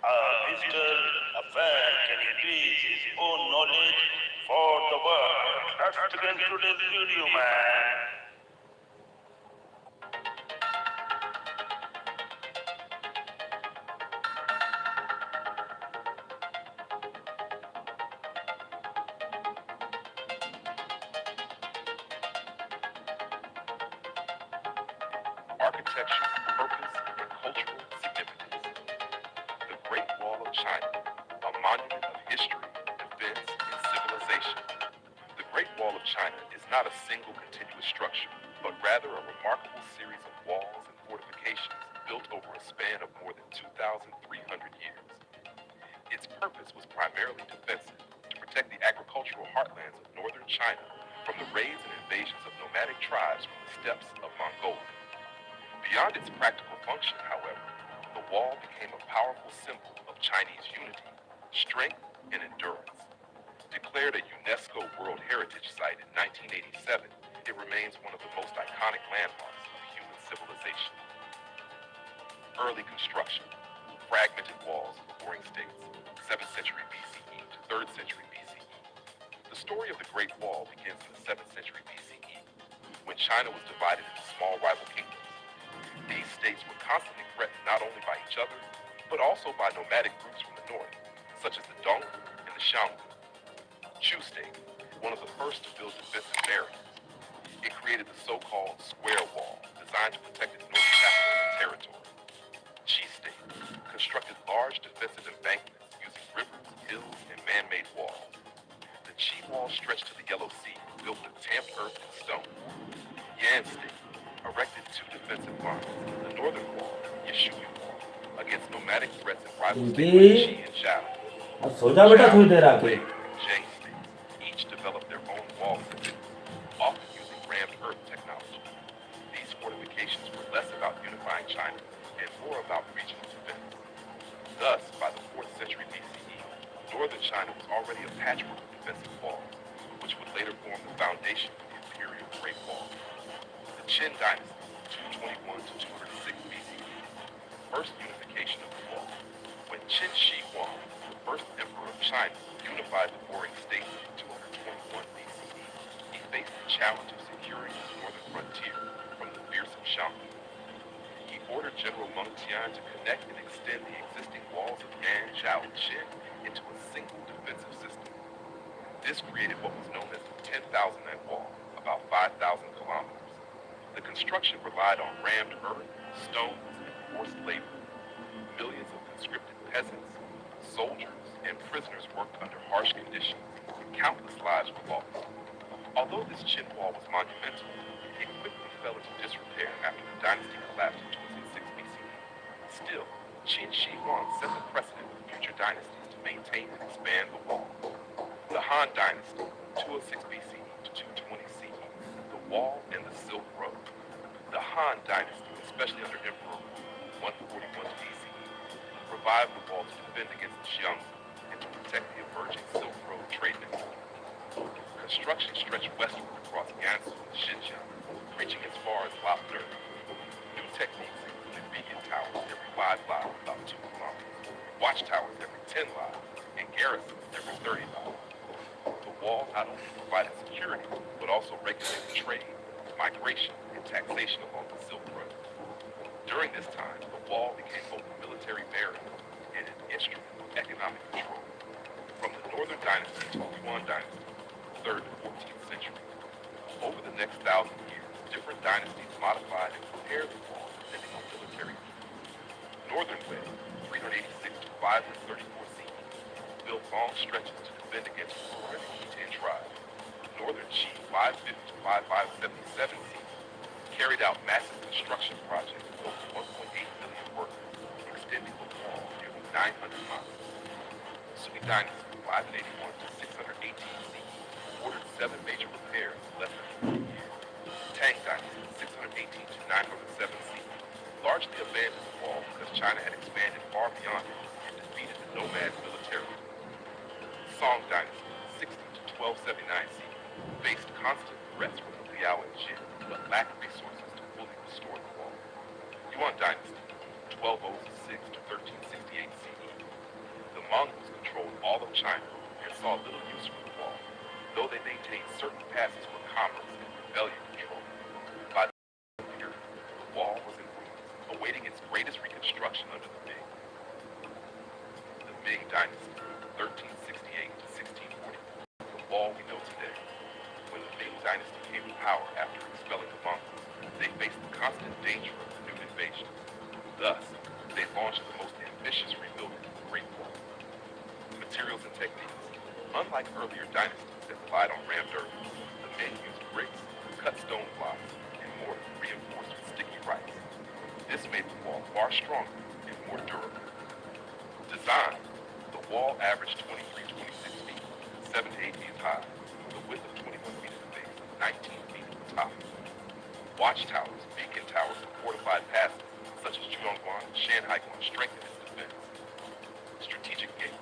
a visitor, a fan can increase his own knowledge for the world. Let's begin today's video, man. Architecture, purpose, and cultural significance. The Great Wall of China, a monument of history, defense, and civilization. The Great Wall of China is not a single continuous structure, but rather a remarkable series of walls and fortifications built over a span of more than 2,300 years. Its purpose was primarily defensive, to protect the agricultural heartlands of northern China from the raids and invasions of nomadic tribes from the steppes of Mongolia. Beyond its practical function, however, the wall became a powerful symbol of Chinese unity, strength, and endurance. Declared a UNESCO World Heritage Site in 1987, it remains one of the most iconic landmarks of human civilization. Early construction, fragmented walls of the warring states, 7th century BCE to 3rd century BCE. The story of the Great Wall begins in the 7th century BCE, when China was divided into small rival kingdoms. These states were constantly threatened not only by each other, but also by nomadic groups from the north, such as the Dong and the Xiongnu. Chu State, one of the first to build defensive barriers. It created the so-called Square Wall, designed to protect its northern capital and territory. Qi State constructed large defensive embankments using rivers, hills, and man-made walls. The Qi Wall stretched to the Yellow Sea, built with tamped earth and stone. Yan State erected two defensive lines, the northern wall, Yishui Wall, against nomadic threats and rival states like Qi and Zhao. अब सोचा बेटा थोड़ी देर आके Jay states each developed their own wall system, often using rammed earth technology. These fortifications were less about unifying China and more about regional defense. Thus, by the 4th century BCE, northern China was already a patchwork of defensive walls, which would later form the foundation for the imperial Great Wall. The Qin Dynasty, 221 to 206 BCE, first unification unification of the wall. When Qin Shi Huang, the first emperor of China, unified the warring states in 221 BCE, he faced the challenge of securing his northern frontier from the fearsome Shang. He ordered General Meng Tian to connect and extend the existing walls of Yan, Zhao, and Qin into a single defensive system. This created what was known as the 10,000-man wall, about 5,000 kilometers. The construction relied on rammed earth, stones, and forced labor. Millions of conscripted peasants, soldiers, and prisoners worked under harsh conditions. Countless lives were lost. Although this Qin wall was monumental, it quickly fell into disrepair after the dynasty collapsed in 206 BCE. Still, Qin Shi Huang set the precedent for future dynasties to maintain and expand the wall. The Han Dynasty, 206 BCE to 220 CE, the Wall and the Silk Road. The Han Dynasty, especially under Emperor Wu, 141 BCE, revived the wall to defend against the Xiongnu and to protect the emerging Silk Road trade network. Construction stretched westward across Gansu and Xinjiang, reaching as far as Lapner. New techniques included beacon towers every 5 miles, about 2 kilometers, watchtowers every 10 miles, and garrisons every 30 miles. The wall not only provided security, but also regulated trade, migration, and taxation along the Silk Road. During this time, the wall became both a military barrier and an instrument of economic control. From the Northern Dynasty to the Yuan Dynasty, 3rd to 14th century. Over the next 1,000 years, different dynasties modified and prepared the wall depending on military needs. Northern Wei, 386 to 534 CE, built long stretches to defend against foreign Khitan tribes. Northern Qi, 550 to 5577 CE, carried out massive construction projects with over 1.8 million workers, extending the wall nearly 900 miles. Sui Dynasty, 581 to 618 CE, ordered 7 major repairs in less than 40 years. Tang Dynasty, 618 to 907 CE, largely abandoned the wall because China had expanded far beyond it and defeated the nomad militarily. Song Dynasty, 60 to 1279 CE, faced constant threats from the Liao and Jin, but lacked resources to fully restore the wall. Yuan Dynasty, 1206 to 1368 CE. The Mongols controlled all of China and saw little use for the wall, though they maintained certain passes for commerce and rebellion control. By the year, the wall was in ruins, awaiting its greatest reconstruction under the Ming. The Ming Dynasty, 1368 to 1644, the wall we know today. When the Ming Dynasty came to power after expelling the Mongols, they faced the constant danger of renewed invasion. Thus, they launched the most ambitious rebuilding of the Great Wall. Materials and techniques. Unlike earlier dynasties that relied on rammed earth, the Ming used bricks, cut stone blocks, and mortar reinforced with sticky rice. This made the wall far stronger and more durable. Design. The wall averaged 23-26 feet, 7 to 8 feet high, with a width of 21 feet at the base, 19 feet at the top. Watchtowers, beacon towers, and fortified passes, such as Zhuangguan and Shanhaiguan, strengthened its defense. Strategic gates.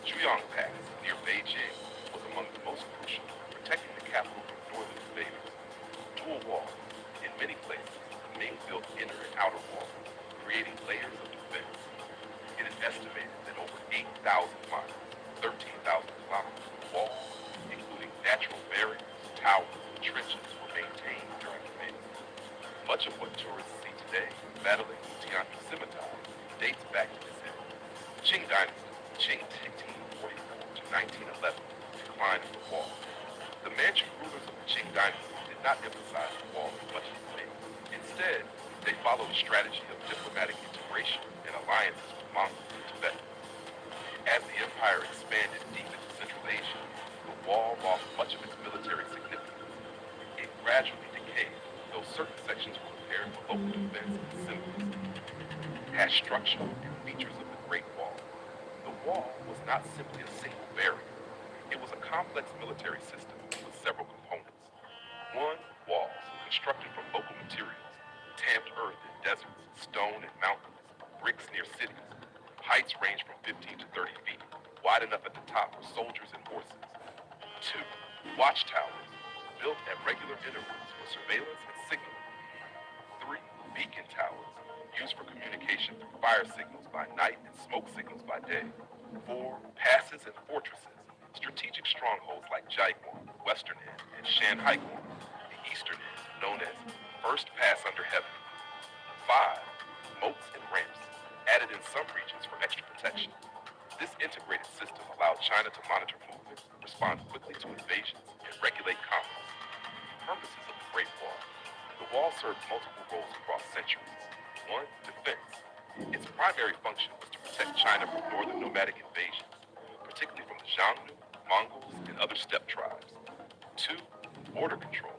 Zhuyang Pass, near Beijing, was among the most crucial, protecting the capital from northern invaders. Dual walls. In many places, the Ming built inner and outer walls, creating layers of defense. It is estimated that over 8,000 miles, 13,000 kilometers of walls, including natural barriers, towers, and trenches, were maintained during the Ming. Much of what tourists see today, battling Tiananmen Scimitar, dates back to this era. Qing Dynasty, Qing 1844 to 1911, decline of the wall. The Manchu rulers of the Qing Dynasty did not emphasize the wall as much as the Ming. Instead, they followed a strategy of diplomatic integration and alliances with Mongols and Tibetans. As the empire expanded deep into Central Asia, the wall lost much of its military significance. It gradually decayed, though certain sections were prepared for local defense and symbolism. As structure and features of the Great Wall, the wall was not simply a single barrier. It was a complex military system with several components. 1. Walls, constructed from local materials, tamped earth in deserts, stone in mountains, bricks near cities. Heights range from 15 to 30 feet, wide enough at the top for soldiers and horses. 2. Watchtowers, built at regular intervals for surveillance and signaling. 3. Beacon towers, used for communication through fire signals by night and smoke signals by day. 4. Passes and fortresses, strategic strongholds like Jaiguan, western end, and Shanhaiguan, the eastern end, known as First Pass Under Heaven. 5. Moats and ramps, added in some regions for extra protection. This integrated system allowed China to monitor movement, respond quickly to invasions, and regulate commerce. Purposes of the Great Wall. The wall served multiple roles across centuries. 1. Defense. Its primary function was to protect China from northern nomadic invasions, particularly from the Xiongnu, Mongols, and other steppe tribes. 2. Border control.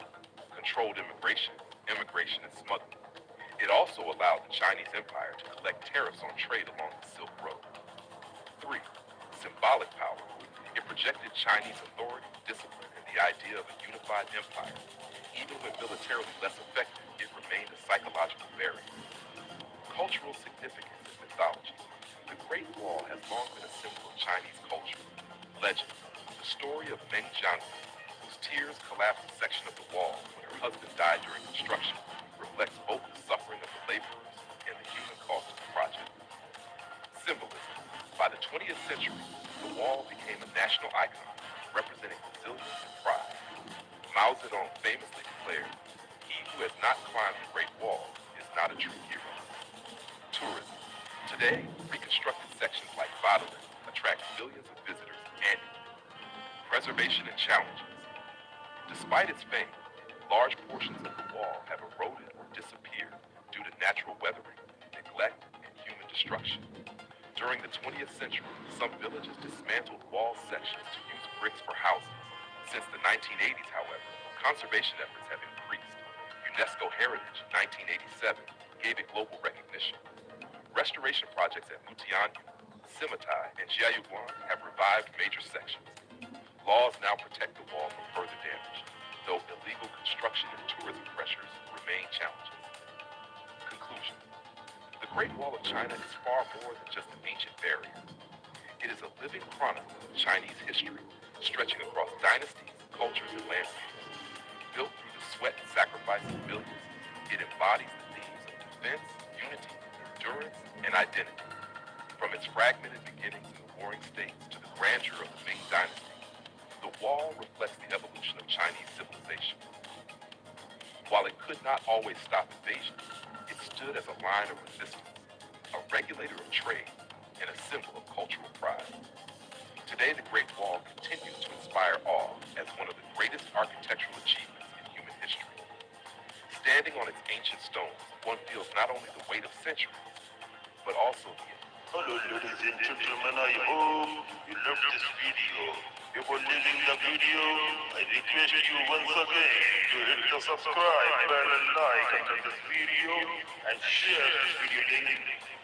Controlled immigration, and smuggling. It also allowed the Chinese Empire to collect tariffs on trade along the Silk Road. 3. Symbolic power. It projected Chinese authority, discipline, and the idea of a unified empire. Even when militarily less effective, it remained a psychological barrier. Cultural significance in mythology. The Great Wall has long been a symbol of Chinese culture. Legend. The story of Meng Jianghu, whose tears collapsed a section of the wall when her husband died during construction, reflects both the suffering of the laborers and the human cost of the project. Symbolism. By the 20th century, the wall became a national icon, representing resilience and pride. Mao Zedong famously declared, "He who has not climbed the Great Wall is not a true hero." Tourism. Today, reconstructed sections like Badeland attract millions of visitors annually. Preservation and challenges. Despite its fame, large portions of the wall have eroded or disappeared due to natural weathering, neglect, and human destruction. During the 20th century, some villages dismantled wall sections to use bricks for houses. Since the 1980s, however, conservation efforts have increased. UNESCO Heritage 1987 gave it global recognition. Restoration projects at Mutianyu, Simitai, and Jiayuguan have revived major sections. Laws now protect the wall from further damage, though illegal construction and tourism pressures remain challenges. Conclusion. The Great Wall of China is far more than just an ancient barrier. It is a living chronicle of Chinese history, stretching across dynasties, cultures, and landscapes. Built through the sweat and sacrifice of millions, it embodies the themes of defense, unity, endurance, and identity. From its fragmented beginnings in the Warring States to the grandeur of the Ming Dynasty, the wall reflects the evolution of Chinese civilization. While it could not always stop invasions, it stood as a line of resistance, a regulator of trade, and a symbol of cultural pride. Today, the Great Wall continues to inspire awe as one of the greatest architectural achievements in human history. Standing on its ancient stones, one feels not only the weight of centuries, but also the Hello, ladies and gentlemen. I hope you loved this video. Before leaving the video, I request you once again to hit the subscribe button and like under this video and share this video link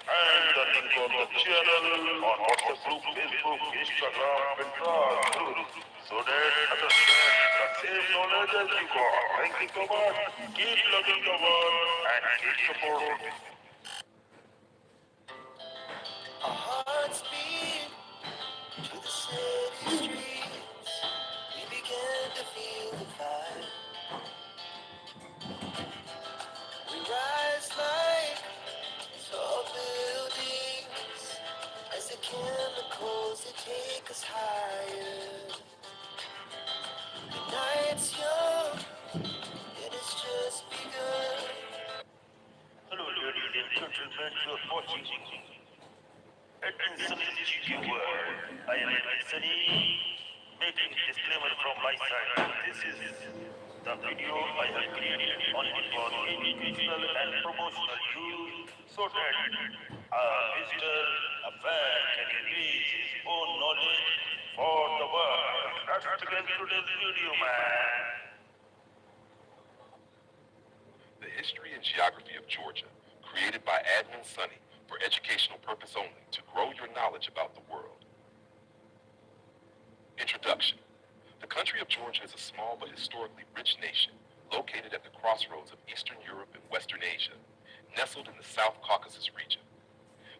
and the link of the channel on WhatsApp group, Facebook, Instagram, Pinterest group, so that others get the same knowledge as you got. Thank you so much. Keep loving the world and keep supporting. Our hearts beat to the city streets. We began to feel the fire. We rise like tall buildings as the chemicals they take us higher. The night's young, it has just begun. Hello, ladies and gentlemen. You are watching Sunny Studio World. I am Sunny, making disclaimer from my side. This is the video I have created only for educational and promotional use, so that a visitor, a fan can increase his own knowledge for the world. Let's begin today's video, man. The History and Geography of Georgia, created by Admin Sunny for educational purpose only, to grow your knowledge about the world. Introduction. The country of Georgia is a small but historically rich nation located at the crossroads of Eastern Europe and Western Asia, nestled in the South Caucasus region.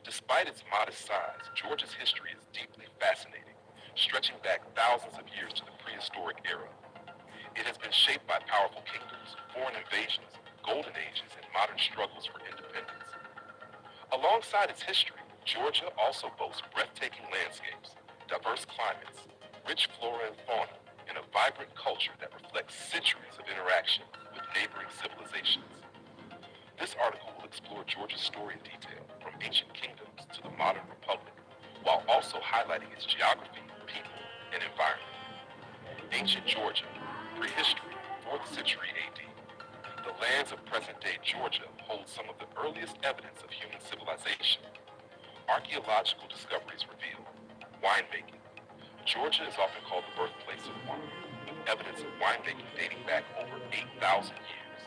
Despite its modest size, Georgia's history is deeply fascinating, stretching back thousands of years to the prehistoric era. It has been shaped by powerful kingdoms, foreign invasions, golden ages, and modern struggles for independence. Alongside its history, Georgia also boasts breathtaking landscapes, diverse climates, rich flora and fauna, and a vibrant culture that reflects centuries of interaction with neighboring civilizations. This article will explore Georgia's story in detail, from ancient kingdoms to the modern republic, while also highlighting its geography, people, and environment. Ancient Georgia, prehistory, 4th century AD. The lands of present-day Georgia hold some of the earliest evidence of human civilization. Archaeological discoveries reveal winemaking. Georgia is often called the birthplace of wine, with evidence of winemaking dating back over 8,000 years.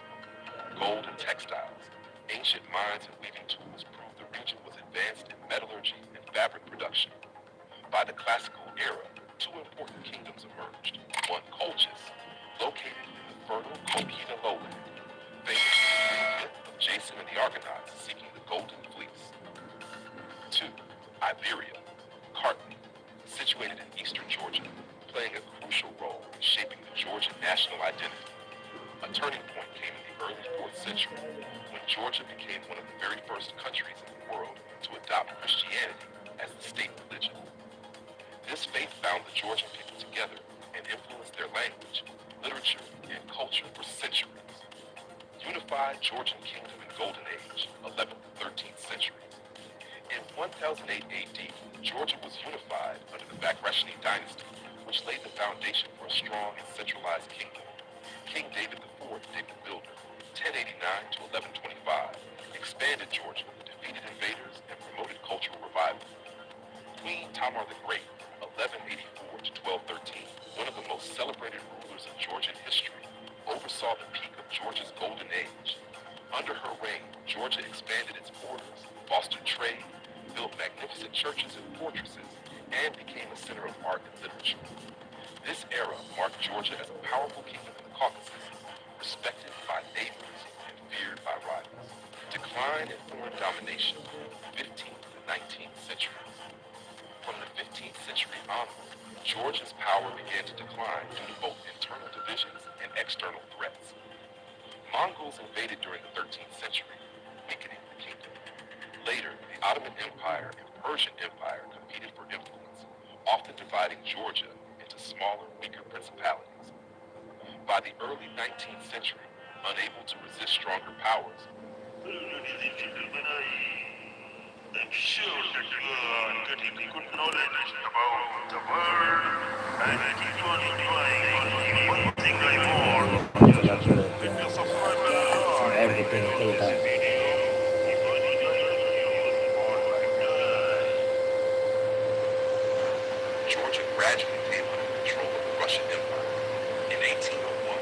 Gold and textiles. Ancient mines and weaving tools prove the region was advanced in metallurgy and fabric production. By the classical era, two important kingdoms emerged. One, Colchis, located in the fertile Colchina lowland, famous for the Greek myth of Jason and the Argonauts seeking the Golden Fleece. Two, Iberia, Carthage, situated in eastern Georgia, playing a crucial role in shaping the Georgian national identity. A turning point came in the early 4th century, when Georgia became one of the very first countries in the world to adopt Christianity as the state religion. This faith bound the Georgian people together and influenced their language, literature, and culture for centuries. Unified Georgian kingdom in Golden Age, 11th to 13th centuries. In 1008 AD, Georgia was unified under the Bagrationi dynasty, which laid the foundation for a strong and centralized kingdom. King David IV, David the Builder, 1089 to 1125, expanded Georgia, defeated invaders, and promoted cultural revival. Queen Tamar the Great, 1184 to 1213, one of the most celebrated rulers of Georgian history, oversaw the peak of Georgia's golden age. Under her reign, Georgia expanded its borders, fostered trade, built magnificent churches and fortresses, and became a center of art and literature. This era marked Georgia as a powerful kingdom in the Caucasus, respected by neighbors and feared by rivals. Decline and foreign domination, 15th to 19th centuries. From the 15th century onward, Georgia's power began to decline due to both internal divisions and external threats. Mongols invaded during the 13th century, weakening the kingdom. Later, the Ottoman Empire and Persian Empire competed for influence, often dividing Georgia into smaller, weaker principalities. By the early 19th century, unable to resist stronger powers, Ladies and gentlemen, I'm sure that you are getting good knowledge about the world and keep on enjoying one thing I more. Hit the subscribe button add and होते हैं like कई this bar video. Keep on enjoying videos all lifetime. Georgia gradually came under control of the Russian Empire. In 1801,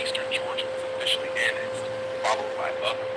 eastern Georgia was officially annexed, followed by other